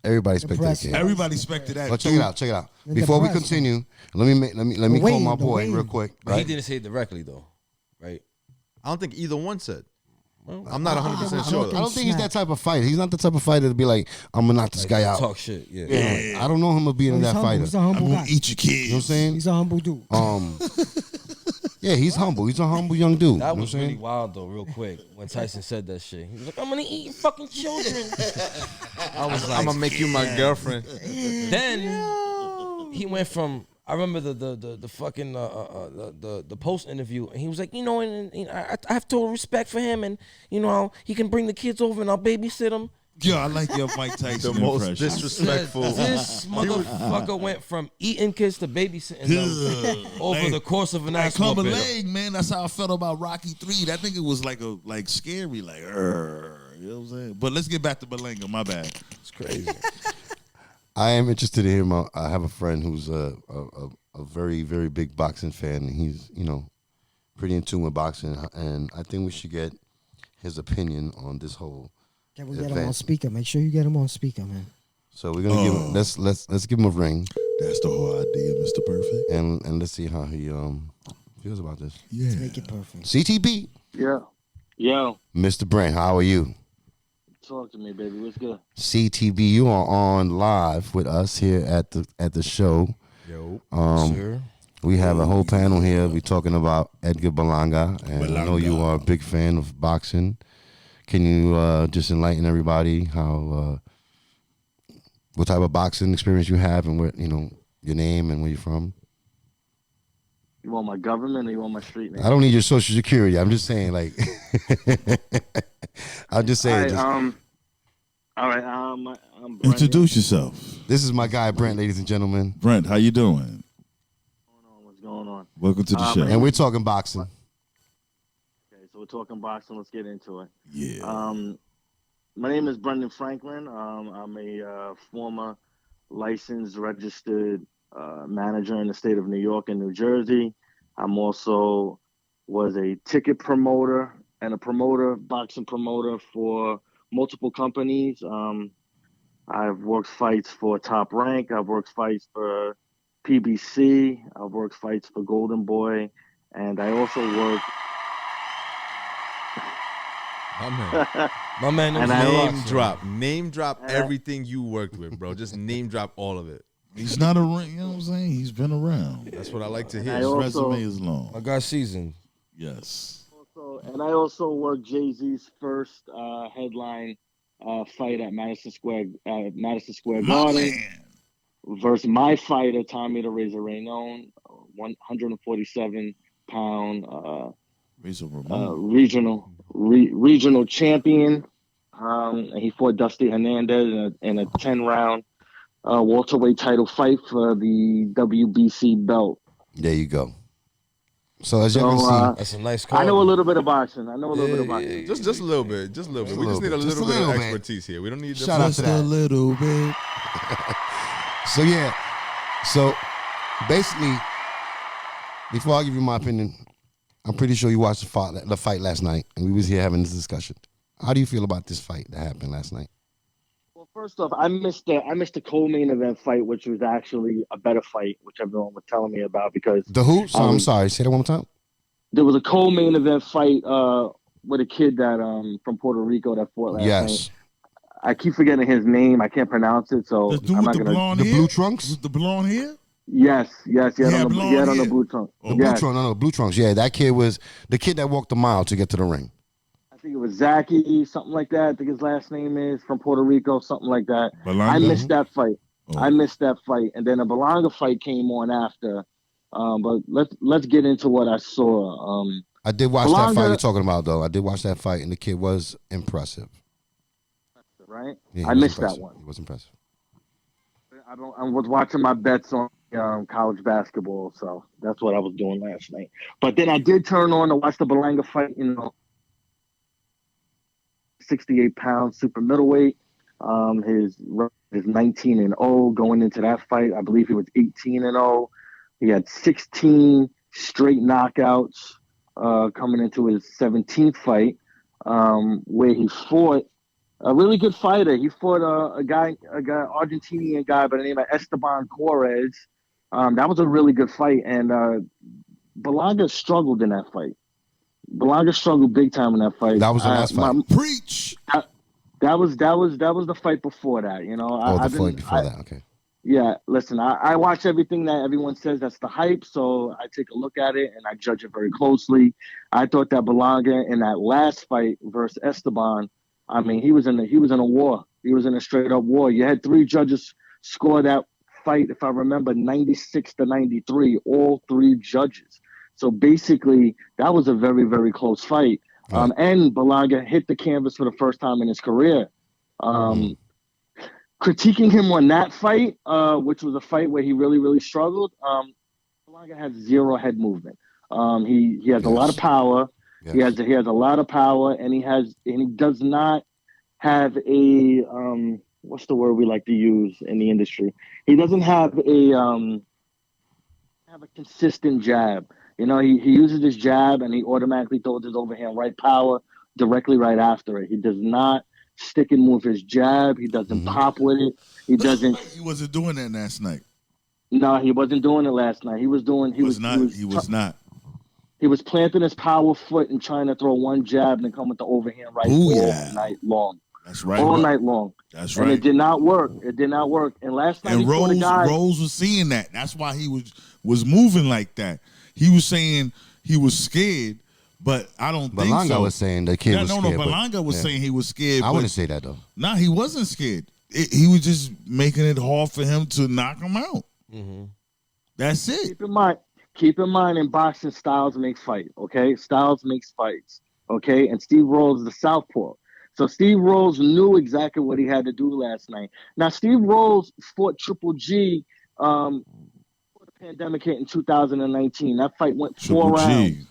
Everybody expected press- that. Everybody expected that. But check too. it out. Check it out. The Before we press, continue, let me call Wayne, my the boy Wayne. real quick. But he Right? didn't say it directly though, right? I don't think either one said. Well, I'm not 100% I sure. don't Though. think he's that type of fighter. He's not the type of fighter to be like, I'm gonna knock this guy out. Talk shit. Yeah. Yeah, like, I don't know him as being He's that humble. fighter. He's a You know humble I'm guy. gonna eat your kids. what I'm saying? He's a humble dude. Yeah, he's humble. He's a humble young dude. You know That what was I'm really saying? wild though, real quick. When Tyson said that shit, he was like, "I'm gonna eat your fucking children." I was like, I'm gonna make you my girlfriend. Then he went from. I remember the fucking the post interview, and he was like, and I have total respect for him, and he can bring the kids over, and I'll babysit them. Yo, I like your Mike Tyson The most impression. disrespectful. This motherfucker went from eating kids to babysitting them over Like- the course of an Like ass Clubber whooping. Leg, man. That's how I felt about Rocky 3. That nigga was like scary, like, you know what I'm saying? But let's get back to Berlanga. My bad. It's crazy. I am interested in hearing. I have a friend who's a very, very big boxing fan, and he's pretty in tune with boxing, and I think we should get his opinion on this whole. Can we get him event. on speaker? Make sure you get him on speaker, man. So we're gonna give him, let's give him a ring, That's the whole idea, Mr. Perfect. and let's see how he feels about this. Yeah. Make it perfect. CTB, Yeah. Yo, Mr. Brent, how are you? talk to me, baby. What's good? CTB, you are on live with us here at the show. Yo, Sure. We have a whole panel here. We're talking about Edgar Berlanga, and I know you Berlanga. are a big fan of boxing. Can you just enlighten everybody how what type of boxing experience you have, and where your name and where you're from? You want my government or you want my street name? I don't need your social security. I'm just saying, like, I'm just saying. All right. I'm Brent. Introduce yourself. This is my guy Brent, ladies and gentlemen, Brent, how you doing? What's going on? Welcome to the my show. and we're talking boxing. Okay, so we're talking boxing. Let's get into it. Yeah. My name is Brendan Franklin. I'm a former licensed, registered manager in the state of New York and New Jersey. I'm also was a ticket promoter and a boxing promoter for multiple companies. I've worked fights for Top Rank. I've worked fights for PBC. I've worked fights for Golden Boy, and I also work. my man. My man knows And I a lot, Name son. name drop everything you worked with, bro. Just name drop all of it. He's not around, you know what I'm saying? He's been around. That's what I like to I hear. His also- resume is My long. guy seasoned. Yes. I also worked Jay-Z's first headline fight at Madison Square My Garden man. versus my fighter Tommy the Razor Raynone, 147-pound Razor Ramon. regional champion. And he fought Dusty Hernandez in a 10-round welterweight title fight for the WBC belt. There you go. So as you So, can see, That's a nice call. I know a little bit of boxing. I know a little bit of Yeah, boxing. yeah, Just a little bit. Just a little bit. We just need a Just little a bit little of bit. expertise here. We don't need Shout out Just to that. a little bit. So yeah, so basically, before I give you my opinion, I'm pretty sure you watched the fight last night, and we was here having this discussion. How do you feel about this fight that happened last night? Well, first off, I missed the co-main event fight, which was actually a better fight, which everyone was telling me about because The who? So, I'm sorry. Say that one more time. there was a co-main event fight with a kid that from Puerto Rico that fought last Yes, night. I keep forgetting his name. I can't pronounce it, so The dude I'm with not the gonna. blonde the hair? blue trunks. With the blonde hair? Yes, he had Yeah, on the blonde he had on the hair. blue trunk. The Oh, blue Yes. trunks. No, blue trunks. Yeah, that kid was the kid that walked the mile to get to the ring. I think it was Zaki, something like that. I think his last name is from Puerto Rico, something like that. Berlanga? I missed that fight. Oh. I missed that fight, and then a Berlanga fight came on after. But let's get into what I saw. I did watch that fight Berlanga- you're talking about, though. I did watch that fight, and the kid was impressive. Right, Yeah, he I was missed that impressive. one. He was impressive. I was watching my bets on college basketball, so that's what I was doing last night. But then I did turn on to watch the Berlanga fight. 68-pound super middleweight. His record is 19-0 going into that fight. I believe he was 18-0. He had 16 straight knockouts coming into his 17th fight, where he fought a really good fighter. He fought a guy, Argentinian guy by the name of Esteban Correz. That was a really good fight, and Berlanga struggled in that fight. Berlanga struggled big time in that fight. That was the last fight. Preach. That was the fight before that. You know, The fight before that. Okay. Yeah, listen, I watch everything that everyone says that's the hype, so I take a look at it and I judge it very closely. I thought that Berlanga in that last fight versus Esteban, I mean, he was in a war. He was in a straight up war. You had 3 judges score that fight, if I remember, 96-93, all 3 judges. So basically, that was a very, very close fight. Right. And Berlanga hit the canvas for the first time in his career. Critiquing him on that fight, which was a fight where he really, really struggled, Berlanga has 0 head movement. He has a lot of power. Yes. He has a lot of power, and he does not have a what's the word we like to use in the industry? He doesn't have a consistent jab. You know, he uses his jab and he automatically throws his overhand right power directly right after it. He does not stick and move his jab. He doesn't pop with it. He doesn't. He wasn't doing that last night. No, he wasn't doing it last night. He was not. He was planting his power foot and trying to throw one jab and then come with the overhand right all night long. That's right. All night long. That's right. And it did not work. It did not work. And last night, and Rose was seeing that. That's why he was moving like that. He was saying he was scared, but I don't think so. Berlanga was saying the kid was scared. No, Berlanga was saying he was scared. I wouldn't say that, though. Nah, he wasn't scared. He was just making it hard for him to knock him out. Mm-hmm. That's it. Keep in mind, in boxing, styles make fight, okay? Styles makes fights, okay? And Steve Rolls is the southpaw. So Steve Rolls knew exactly what he had to do last night. Now, Steve Rolls fought Triple G before the pandemic hit in 2019. That fight went 4 rounds.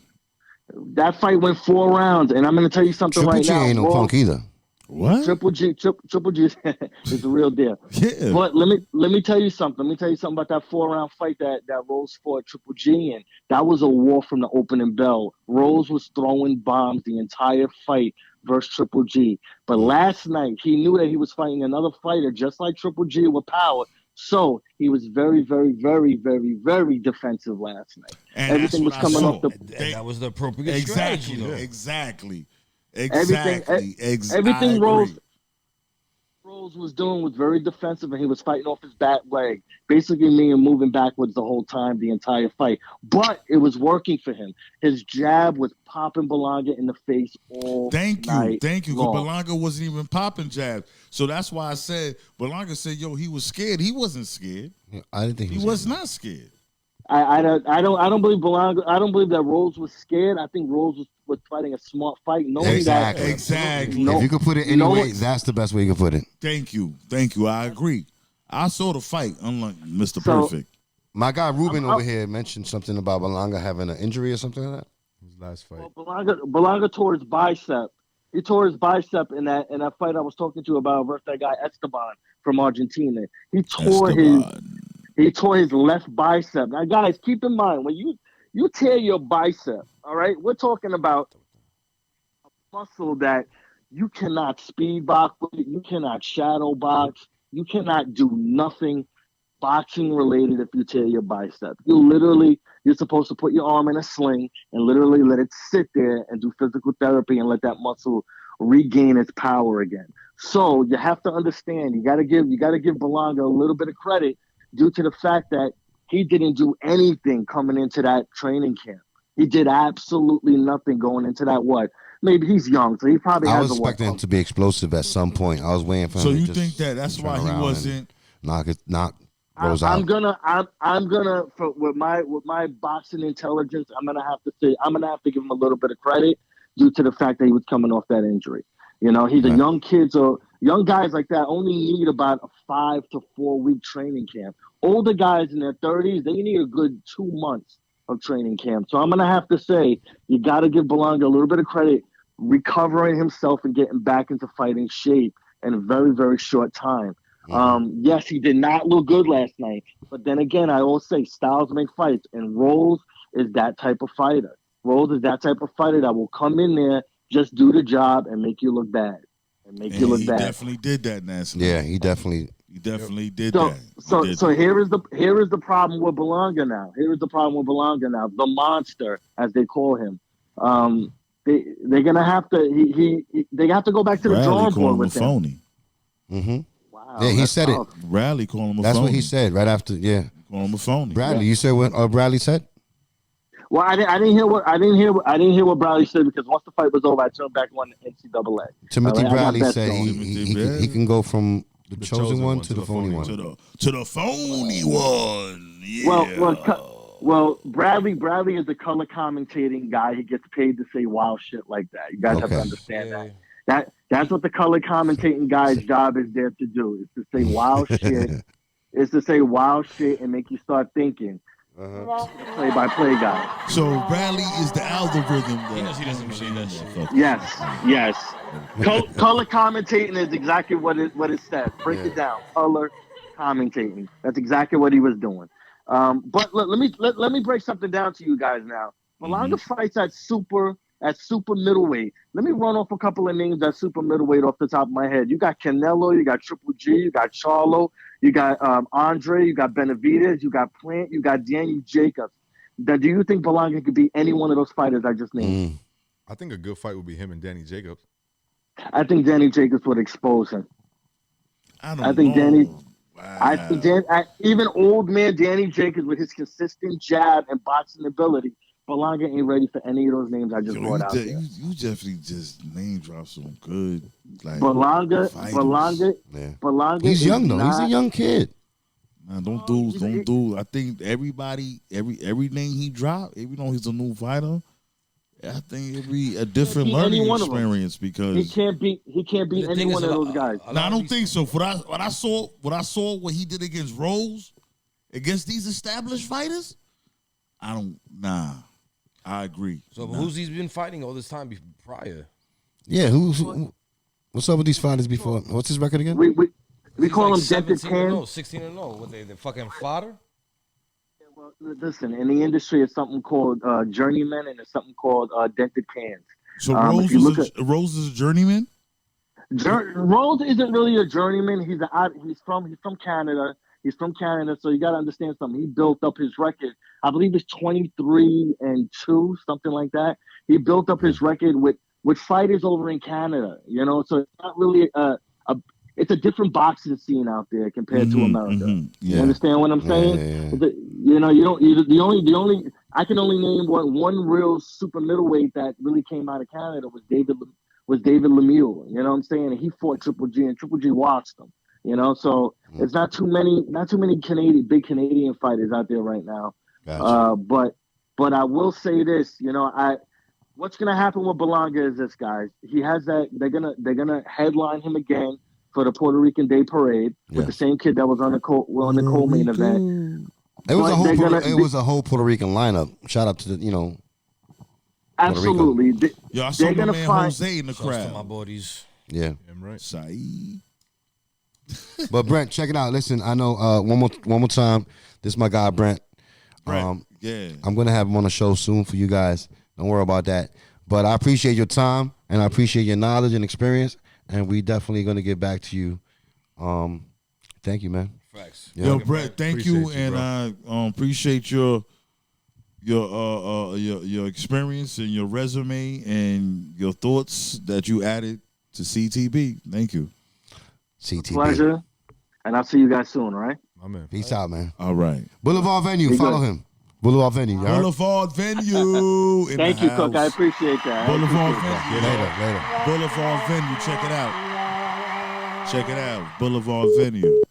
That fight went 4 rounds. And I'm going to tell you something Triple right G now. ain't no punk either. What? Triple G is the real deal. Yeah. But let me tell you something. Let me tell you something about that 4-round fight that Rose fought Triple G in. That was a war from the opening bell. Rose was throwing bombs the entire fight versus Triple G. But last night, he knew that he was fighting another fighter just like Triple G with power. So he was very, very, very, very, very defensive last night. And everything was coming off the. That was the appropriate strategy, though. Exactly. Everything Rose was doing was very defensive, and he was fighting off his back leg, basically meaning moving backwards the whole time, the entire fight. But it was working for him. His jab was popping Berlanga in the face all night Thank you. long. Berlanga wasn't even popping jabs, so that's why I said Berlanga said, "Yo, he was scared. He wasn't scared. I didn't think he was not scared." I don't believe Berlanga. I don't believe that Rose was scared. I think Rose was fighting a smart fight, knowing that exactly. If you could put it any way, that's the best way you could put it. Thank you. I agree. I saw the fight, unlike Mr. Perfect. My guy Ruben over here mentioned something about Berlanga having an injury or something like that. His last fight. Well, Berlanga tore his bicep. He tore his bicep in that fight I was talking to you about versus that guy Esteban from Argentina. He tore his left bicep. Now, guys, keep in mind, when you tear your bicep, all right, we're talking about a muscle that you cannot speed box with, you cannot shadow box, you cannot do nothing boxing related if you tear your bicep. You're supposed to put your arm in a sling and literally let it sit there and do physical therapy and let that muscle regain its power again. So you have to understand, you got to give Berlanga a little bit of credit due to the fact that he didn't do anything coming into that training camp. He did absolutely nothing going into that. Maybe he's young, so he probably I has was expecting him to be explosive at some point. I was waiting for him. So to you just think that's why he wasn't knock Rose out? I'm gonna with my boxing intelligence, I'm gonna have to give him a little bit of credit due to the fact that he was coming off that injury. You know, he's a young kid, so young guys like that only need about a 5 to 4 week training camp. Older guys in their 30s, they need a good 2 months of training camp. So I'm going to have to say, you got to give Berlanga a little bit of credit recovering himself and getting back into fighting shape in a very, very short time. Yes, he did not look good last night, but then again, I always say styles make fights, and Rolls is that type of fighter. Rolls is that type of fighter that will come in there, just do the job, and make you look bad. He definitely did that, Nancy. Yeah, he definitely did So, that. so here is the problem with Belonga now. Here is the problem with Belonga now. The monster, as they call him. They're gonna have to. They have to go back to the drawing board with him. Phony. Mm-hmm. Wow, Yeah, he said tough. it. Bradley called him a That's phony. what he said right after. Yeah, Call him a phony. Bradley. You said what Bradley said? Well, I didn't hear what Bradley said, because once the fight was over, I turned back on the NCAA. Timothy I got Bradley bets said going. he can go from the chosen one to the phony one. To the phony one. Yeah. Well, Bradley is the color commentating guy. He gets paid to say wild shit like that. You guys have to understand that. That's what the color commentating guy's job is there to do. Is to say wild shit. Is to say wild shit and make you start thinking. Play-by-play guy. So Bradley is the algorithm. He knows he doesn't believe that shit. Yes. Color commentating is exactly what it says. Break it down. Color commentating. That's exactly what he was doing. But let me break something down to you guys now. Malanga fights at super middleweight. Let me run off a couple of names at super middleweight off the top of my head. You got Canelo, you got Triple G, you got Charlo, you got Andre, you got Benavidez, you got Plant, you got Danny Jacobs. Now, do you think Belonga could be any one of those fighters I just named? I think a good fight would be him and Danny Jacobs. I think Danny Jacobs would expose him. I think Danny. Wow. I think even old man Danny Jacobs with his consistent jab and boxing ability, Belonga ain't ready for any of those names I just brought out there. You definitely just name drop some good Belonga. He's young though. He's a young kid. Nah, don't do. I think everybody, every name he dropped, even though he's a new fighter, I think it'd be a different learning experience because he can't beat any one of those guys. No, I don't think so. What I saw what he did against Rose, against these established fighters, I agree. So who's he's been fighting all this time prior? Yeah, what's up with these fighters before? What's his record again? We call him dented 16-0, 16-0. What they fucking fodder? Well, listen, in the industry, it's something called journeyman, and it's something called dented cans. So Rose is a journeyman. Rose isn't really a journeyman. He's from Canada. He's from Canada, so you got to understand something. He built up his record. I believe it's 23-2, something like that. He built up his record with fighters over in Canada. You know, so it's not really it's a different boxing scene out there compared to America. Yeah. You understand what I'm saying? Yeah. I can only name one real super middleweight that really came out of Canada was David Lemieux. You know what I'm saying? And he fought Triple G, and Triple G watched him. You know, so it's not too many big Canadian fighters out there right now. Gotcha. But I will say this, you know, what's gonna happen with Belonga is this, guys. He has that they're gonna headline him again for the Puerto Rican Day Parade with the same kid that was on the co-main event. It was a whole Puerto Rican lineup. Shout out to the absolutely. I saw my man Jose in the crowd. My buddies. Yeah. I'm right. Saeed. But Brent, check it out. Listen, I know one more time. This is my guy Brent. Yeah. I'm gonna have him on the show soon for you guys. Don't worry about that. But I appreciate your time and I appreciate your knowledge and experience. And we definitely gonna get back to you. Thank you, man. Facts. Yeah. Yo, Brett, thank you, Appreciate you, and I appreciate your experience and your resume and your thoughts that you added to CTB. Thank you. CTB. Pleasure. And I'll see you guys soon, all right? My man. Peace out, man. All right. Boulevard Venue. Be Follow good. him. Boulevard Venue. You heard? Boulevard Venue. In Thank the you, house. Cook. I appreciate that. Boulevard I Venue. Later. Boulevard Venue. Check it out. Check it out. Boulevard Venue.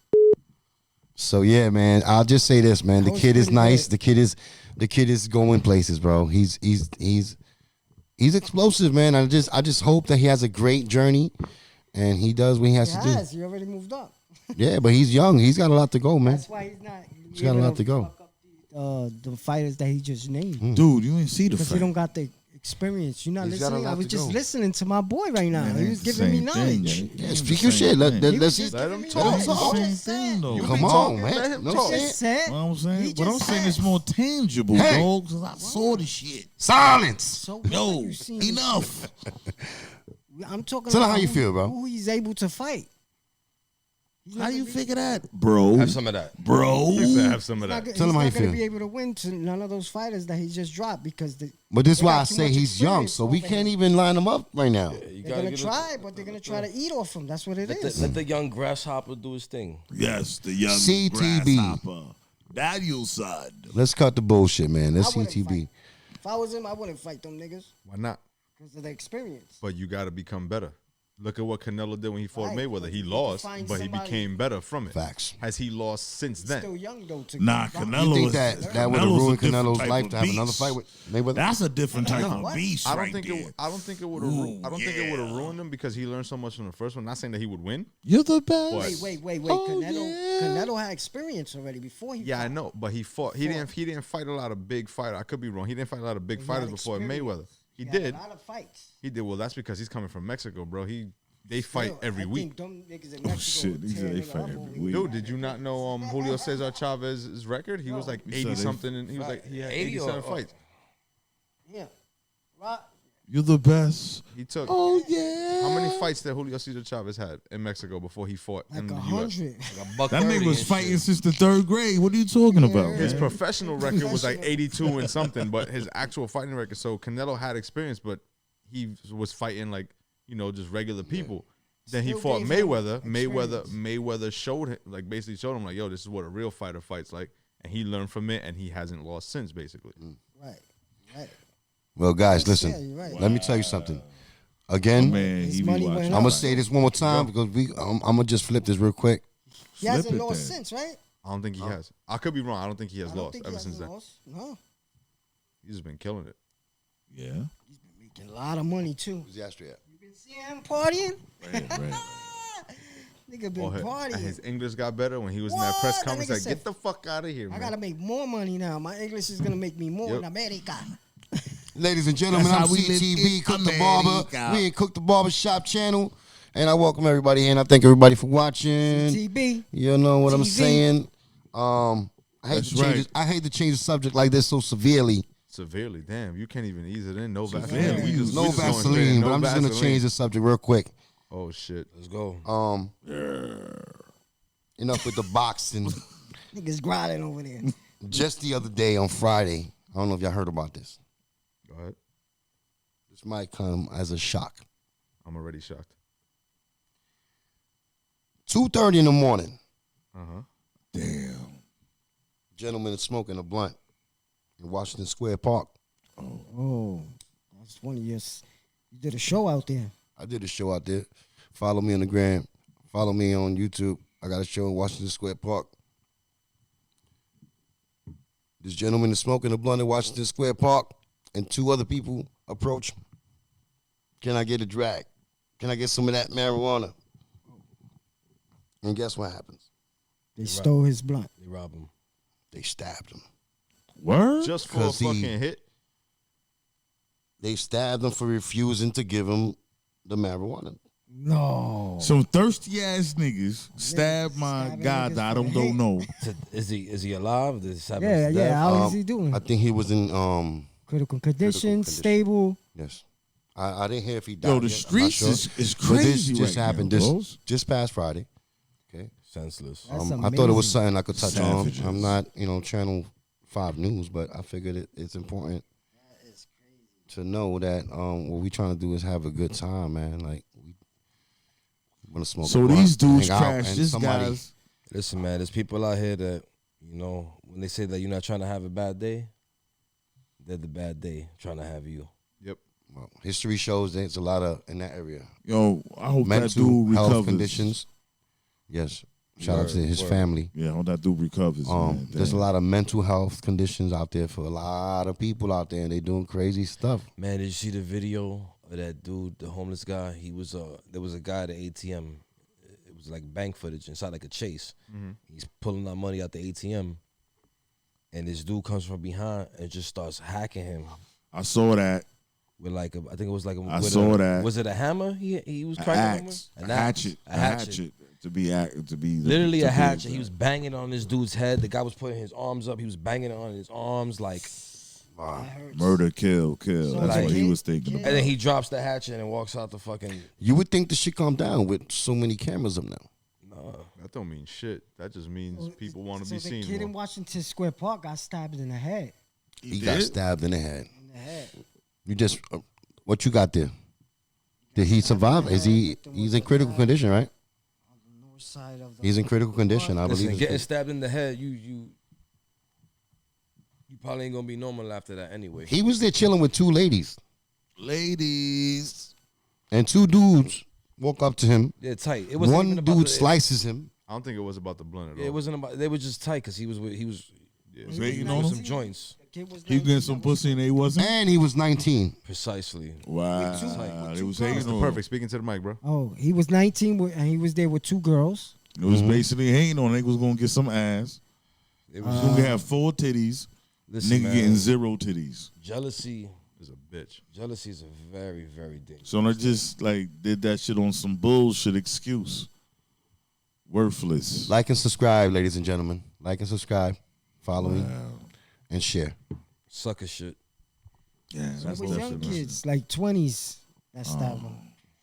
So yeah, man. I'll just say this, man. The kid is nice. The kid is going places, bro. He's explosive, man. I just hope that he has a great journey, and he does what he has to do. He already moved up. Yeah, but he's young. He's got a lot to go, man. That's why he's not. He's got a lot to go. The fighters that he just named. Dude, you didn't see the Because he fight. don't got the experience. You're not He's got a listening. I lot was to just go. listening to my boy right now. Man, He ain't was the giving me same thing, knowledge. man. Yeah, Ain't speak the your same shit. Let thing. He was let's just see. Let giving him me talk. knowledge. Ain't the He same just thing, said- though. You Come be on, talking, man. let him No talk. He shit. just said. You know what I'm He saying? But I'm just saying said. it's more tangible, Hey. dog, because I saw the shit. Silence. So Yo, what? You seen this enough. shit. I'm talking Tell her about how you feel, bro. Who he's able to fight. He's How not you gonna be- figure that, bro? Have some of that. Bro. He said have some of He's not, that. go- Tell he's him how not you gonna feel. be able to win to none of those fighters that he just dropped because But this is They why got I too say much he's young, experience so we over can't him. even line him up right now. You they're gotta gonna give try, but they're gonna try to eat off him. That's what it is. Let the young grasshopper do his thing. Yes, the young CTB. grasshopper. Daniel son. Let's cut the bullshit, man. Let's I wouldn't CTB. fight. If I was him, I wouldn't fight them niggas Why not? because of the experience. But you got to become better. Look at what Canelo did when he fought Right, Mayweather. but He you can lost, find but he somebody- became better from it. Facts. Has he lost since He's then? still young though. To Nah, go Canelo You think is- that would have Canelo's a ruined different Canelo's type life of to have another beast. fight with Mayweather? That's a different type of What? beast I don't right think there. I don't think it would have. Ooh, I don't think it would have yeah. ruined him because he learned so much from the first one. Not saying that he would win. You're the best. But- Wait. Oh, Canelo had experience already before he. Yeah, I fought. know, but he fought. He didn't fight a lot of big fighters. I could be wrong. He didn't fight a lot of big He had fighters before experience. Mayweather. He had did. a lot of fights. He did. Well, that's because he's coming from Mexico, bro. They fight Still, every I week. think them niggas in Oh, Mexico shit. would He said tear they nigga fight up every over week. Dude, did you not know Julio Cesar Chavez's record? He was like He said 80 they- something, and he was like he had 80 or- 87 fights. Yeah. Right. You're the best. He took. Oh, yeah. How many fights did Julio Cesar Chavez had in Mexico before he fought in Like the U.S.? 100. Like a buck That 30 nigga was and fighting shit. since the 3rd grade. What are you talking about, His man? professional record was like 82 and something, but his actual fighting record. So Canelo had experience, but he was fighting like just regular people. Then he Still fought gave him Mayweather. experience. Mayweather showed him, basically showed him, yo, this is what a real fighter fights like, and he learned from it, and he hasn't lost since, basically. Right. Right. Well, guys, Yeah, listen. you're right. Let me tell you something. Again, Man, His he be money watching. went I'm up. gonna say this one more time because I'm gonna just flip this real quick. He hasn't Flip it lost then. since, right? I don't think he has. I could be wrong. I don't think he has I don't lost think ever he since hasn't then. lost. No. He's just been killing it. Yeah. Making a lot of money too. Who's the Astro at? You been seeing him partying? Right. Nigga been Oh, partying. his English got better when he was in that What? press That conference. nigga Like, said- get the fuck out of here, I man. gotta make more money now. My English is gonna make me more Yep. in America. Ladies and gentlemen, That's I'm how we live CTB, in Cook the Barber. America. We in Cook the Barber Shop channel. And I welcome everybody in. I thank everybody for watching. TB. You know what I'm TV. saying? I hate That's to change right. it. I hate to change the subject like this so severely. Severely, damn, you can't even ease it in. No Severely. Vaseline. We just No going straight in. Vaseline, No but I'm just gonna Vaseline. change the subject real quick. Oh shit. Let's go. Enough with the boxing. Niggas grinding over there. Just the other day on Friday, I don't know if y'all heard about this. Go ahead. This might come as a shock. I'm already shocked. 2:30 in the morning, Damn. gentleman is smoking a blunt in Washington Square Park. Oh, that's one of your. You did a show out there. I did a show out there. Follow me on the gram. Follow me on YouTube. I got a show in Washington Square Park. This gentleman is smoking a blunt in Washington Square Park, and two other people approach him. Can I get a drag? Can I get some of that marijuana? And guess what happens? They stole his blunt. They rob him. They stabbed him. Word? Just for a 'Cause he- fucking hit. They stabbed him for refusing to give him the marijuana. No. Some thirsty ass niggas stabbed my stabbing guy niggas that I for don't hate. know. Is he alive? Did this happen Yeah, to yeah. death? How is he doing? I think he was in Critical condition, condition. stable. yes. I didn't hear if he died. Yo, the yet. I'm not streets sure. is But crazy this just right happened now, this bros. just past Friday. Okay. Senseless. That's I thought it was amazing. something I could touch Savages. on. I'm not, Channel 5 News, but I figured it's important to know that what we trying to do is have a good time, man. Like we want to smoke. So a blunt, these dudes hang out, crash and this somebody- guy's. Listen, man, there's people out here that, when they say that you're not trying to have a bad day, they're the bad day trying to have you. Yep. Well, history shows that it's a lot of in that area. Yo, I hope that Mental dude health recovers. conditions. Yes. Shout out to Word, his word. family. Yeah, I hope that dude recovers. Man. There's a Damn. lot of mental health conditions out there for a lot of people out there, and they doing crazy stuff. Man, did you see the video of that dude, the homeless guy? There was a guy at the ATM. It was like bank footage inside like a chase. He's pulling out money out the ATM, and this dude comes from behind and just starts hacking him. I saw that. with like I think it was like I with saw that. Was it a hammer? He was An cracking axe, him a with? hatchet, A hatchet. to be Literally to a be hatchet. exact. He was banging on this dude's head. The guy was putting his arms up. He was banging on his arms like, That hurts. Murder, kill. So That's like- what he was thinking Kid- about. and then he drops the hatchet and walks out the fucking. You would think the shit calm down with so many cameras up now. That don't mean shit. That just means people want to So be the seen kid in more. Washington Square Park got stabbed in the head. He got stabbed in the head. In the head. You just what you got there? Did he survive? Is he? He's in critical condition, right? On the north side of the. He's in critical condition. I Listen, believe. getting it's- stabbed in the head, you probably ain't gonna be normal after that anyway. He was there chilling with two ladies, Ladies. and two dudes walk up to him. They're tight. It wasn't One even about dude the, slices him. I don't think it was about the blunt at all. It wasn't about. They were just tight because he was Hating on with him? some joints. The kid was He getting 19, some that was- pussy and they wasn't? And he was 19. Precisely. Wow. with They two was girls. hating on him. Perfect. Speaking to the mic, bro. Oh, he was 19 and he was there with two girls. It was basically hating on. Nigga was gonna get some ass. It He was was gonna have 4 titties. listen, Nigga man, getting 0 titties. jealousy. Is a bitch. Jealousy is a very, very dangerous. So I just like did that shit on some bullshit excuse. Worthless. Like and subscribe, ladies and gentlemen. Like and subscribe. Follow me and share. Sucker shit. Yeah, So that's it was young definitely- kids, like 20s, that stabbed him.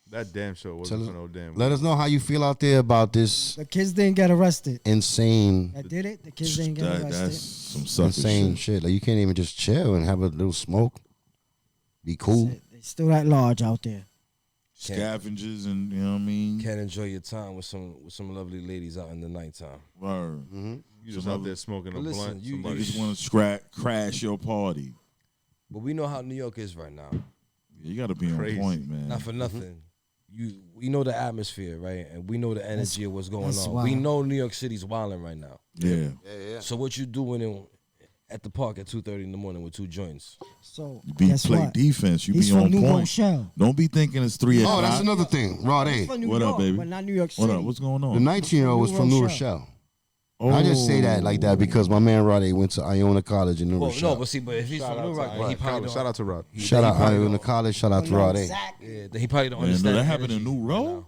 That damn show Tell wasn't us- for no damn. Let us know how you feel out there about this The kids didn't get arrested. insane, That did it. The kids didn't get That's arrested. some sucker insane shit. shit. Like you can't even just chill and have a little smoke. Be cool. They still at large out there. Scavengers and you know what I mean. Can't enjoy your time with some lovely ladies out in the nighttime. Word. You just out there smoking a But listen, blunt. you- You somebody- just want to crash your party. But we know how New York is right now. You got to be Crazy. on point, man. Not for nothing. We know the atmosphere, right? And we know the energy of what's going that's on. wild. We know New York City's wilding right now. Yeah. So what you doing at the park at 2:30 in the morning with two joints? So You guess play what? defense. You He's be from on New point. Rochelle. Don't be thinking it's 3 Oh, that's o'clock. another thing. Rod He's A. from New What York, up, baby? but not New York City. What up? What's going The on? 19-year-old was from New Rochelle. I just say that like that because my man Rod A went to Iona College in New Well, Rochelle. no, but see, but if he's Shout from out New to York, then he probably don't. Shout out to Rod. Shout out probably Iona don't- College. Shout out to Know Rod A. exactly. Yeah, then he probably don't Man, no, understand. that the happened in energy New right Row? now.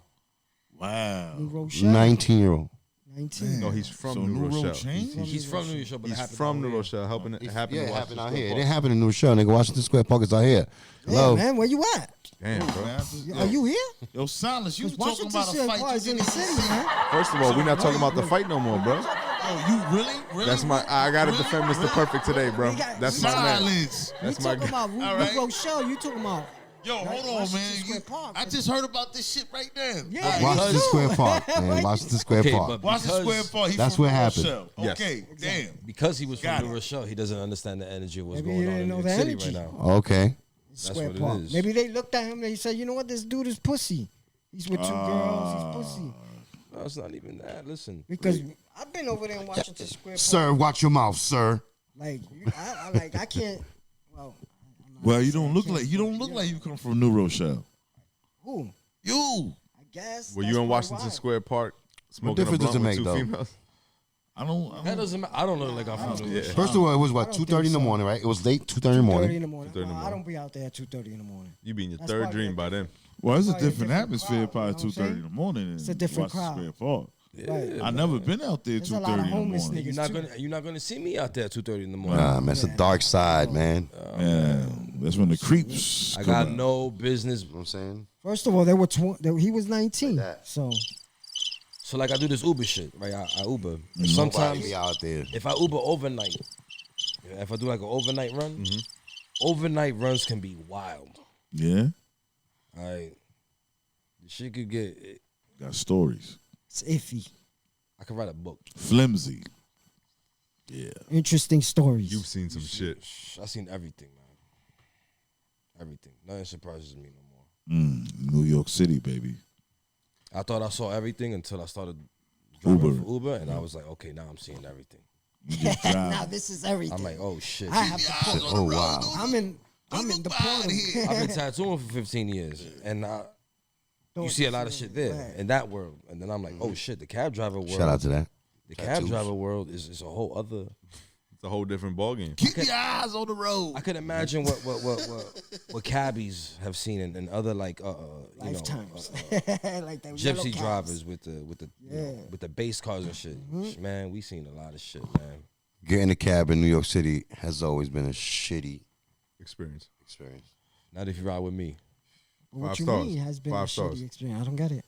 Wow. New Rochelle. 19-year-old. 19. No, he's from So New New Row Rochelle. changed? He's from New Rochelle, but it He's happened from out New here. Rochelle. Helping it happened. Yeah, in it happened Washington out Square here. It Park. didn't happen in New Rochelle. Nigga, Washington Square Park is out here. Yeah, Hello. man, where you at? Damn, bro. Are you here? Yo, Silence, you Because talking Washington about a Square fight Park you is in didn't the city, man. First of all, we're not talking about the fight no more, bro. Oh, you really? That's my. I gotta defend Mr. Perfect today, bro. We got- That's my man. Silence. You That's my talking guy. about New All right. Rochelle? You talking about? Yo, Right, hold on, Washington man. Square Park. I just heard about this shit right now. Yeah, Washington you Square too. Park, man. Washington Square Okay, Park. but Washington Square because, Park. He That's from what New happened. Rochelle. Yes. Okay, damn. because he was Got from it. New Rochelle, he doesn't understand the energy of what's Maybe going he on didn't in know New the York City energy. right now. Okay. Square what it Park. is. Maybe they looked at him and they said, you know what, this dude is pussy. He's with two girls. He's pussy. No, it's not even that. Listen, Because I've been over there in Washington Square Park. Sir, watch your mouth, sir. Like, I can't. Well, Well, you don't look like you come from New Rochelle. who? You. I guess. Were that's you in why Washington wild. Square Park smoking a difference does blunt it with make, two though? females? I don't. that doesn't matter. I don't look like I'm from New Rochelle. First of all, it was what, I don't 2:30 in think the so. morning, right? It was late, 2:30 in the 2:30 morning. in the morning. 2:30 in the I morning. don't be out there at 2:30 in the morning. You be in your That's third why dream they're by then. Well, it's a Probably a different different atmosphere crowd, probably you know what I'm 2:30 in saying? the morning. It's a different Washington crowd. Square Park. Right. I never been out there There's a 2:30 lot of in the homeless morning. niggas. You're not gonna see me out there at 2:30 in the morning. Nah, man, it's the dark side, man. Man, that's when the creeps. I come got out. no business. You know what I'm saying? First of all, they were he was 19. that. So So like I do this Uber shit, right? I Uber. And Nobody sometimes be out there. if I Uber overnight, if I do like an overnight run, overnight runs can be wild. Yeah, All right, the shit could get. got stories. it's iffy. I could write a book. Flimsy. Yeah. Interesting stories. You've seen some shit. I seen everything, man. Everything. Nothing surprises me no more. New York City, baby. I thought I saw everything until I started driving Uber. for Uber, and I was like, okay, now I'm seeing everything. You just drive. now this is everything. I'm like, oh shit. I have to put, Oh, wow. I'm in the portal. I've been tattooing for 15 years, and you see a lot of shit there in that world, and then I'm like, oh shit, the cab driver world. Shout out to that. The cab driver world is a whole other It's a whole different ballgame. Keep your eyes on the road. I could imagine what cabbies have seen in other like you Lifetimes. know Like that yellow gypsy cabs. drivers with the with the base cars and shit. Man, we seen a lot of shit, man. Getting a cab in New York City has always been a shitty Experience. experience. Not if you ride with me. What 5 you stars. mean has been 5 a stars. shitty experience? I don't get it.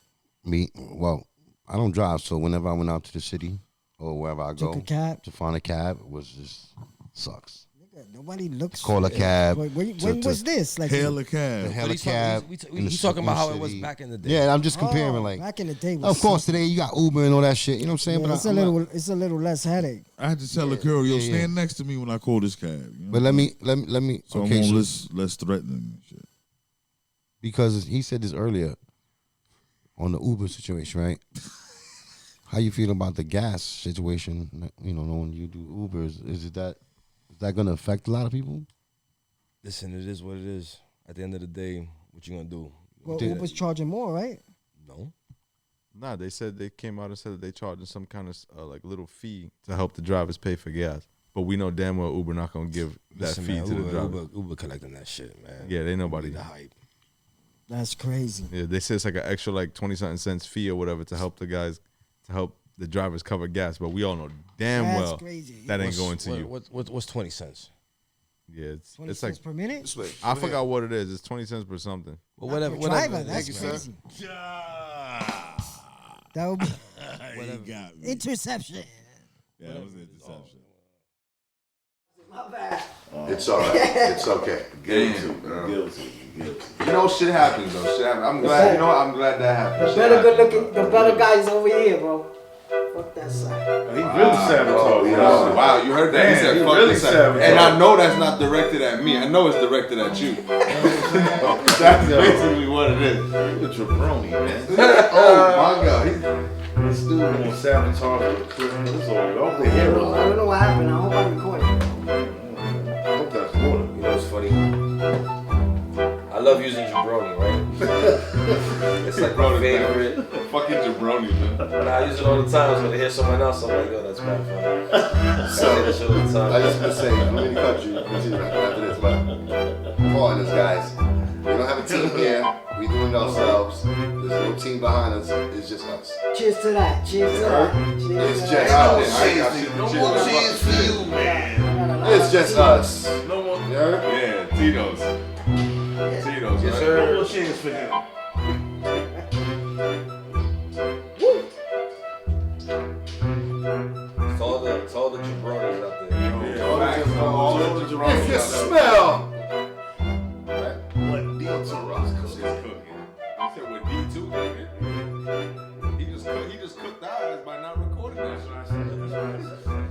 Well, I don't drive, so whenever I went out to the city or wherever I Took go a cab. to find a cab, it was just sucks. Nigga, nobody looks. Call a cab. When to- was this? Like Hail a cab. Hell a he's talking- cab. we talking about how it was back in the day. Yeah, I'm just comparing. Like, back in the day. Was of course, today you got Uber and all that shit. You know what I'm saying? Yeah, but it's I'm a not- little. It's a little less headache. I had to tell a girl, yo, yeah. stand next to me when I call this cab. You know? But let me. So Okay, I'm so on less threatening and shit. because he said this earlier on the Uber situation, right? How you feel about the gas situation? You know, when you do Ubers, is that going to affect a lot of people? Listen, it is what it is. At the end of the day, what you gonna do? Well, Did- Uber's charging more, right? No. Nah, they said they came out and said that they charging some kind of like little fee to help the drivers pay for gas. But we know damn well Uber not gonna give that Listen, fee man, to the driver. Uber collecting that shit, man. Yeah, they nobody. The hype. That's crazy. Yeah, they say it's like an extra like 20-something cents fee or whatever to help the guys, to help the drivers cover gas. But we all know damn That's well crazy. that ain't going to you. What's 20 cents? Yeah, 20 it's like cents per minute. I forgot what it is. It's 20 cents per something. Well, Per whatever. driver, that's Thank you, crazy. Ah, That would be you got me. interception. Yeah, that was interception. It's all right. It's okay. Guilty. You know, shit happens though. Shit happens. I'm glad. You know what? I'm glad that happened. The Shit better happens. good looking, the better guys over here, bro. Fuck that side. He really savage. Oh, you know, wow, you heard that? Damn, he said, he fuck really this up. savage. And I know that's not directed at me. I know it's directed at you. That's basically what it is. You're a jabroni, man. Oh my God. This dude gonna sabotage the clip. This all over I here. don't know what happened. I hope I recorded. I hope that's water. You know what's funny? I love using jabroni, right? It's like my favorite. Fucking jabroni, man. And I use it all the time. So when I hear someone else, I'm like, yo, that's bad funny. I say So, that shit all the time. I just want to say, I'm in the country. Continue after this, but partners, guys. We don't have a team here. We doing it ourselves. There's no team behind us. It's just us. Cheers to that. Cheers to that. Cheers It's to just that. us. I ain't got shit. No more cheese for you, man. It's just us. No more. You heard? Yeah, Tito's. Tito's. Yes, right? sir. No more cheese for him. It's all the jabronis out there. If you smell. What D2 is cooking? I said what D2 cooking. He just cooked the eyes by not recording that shit.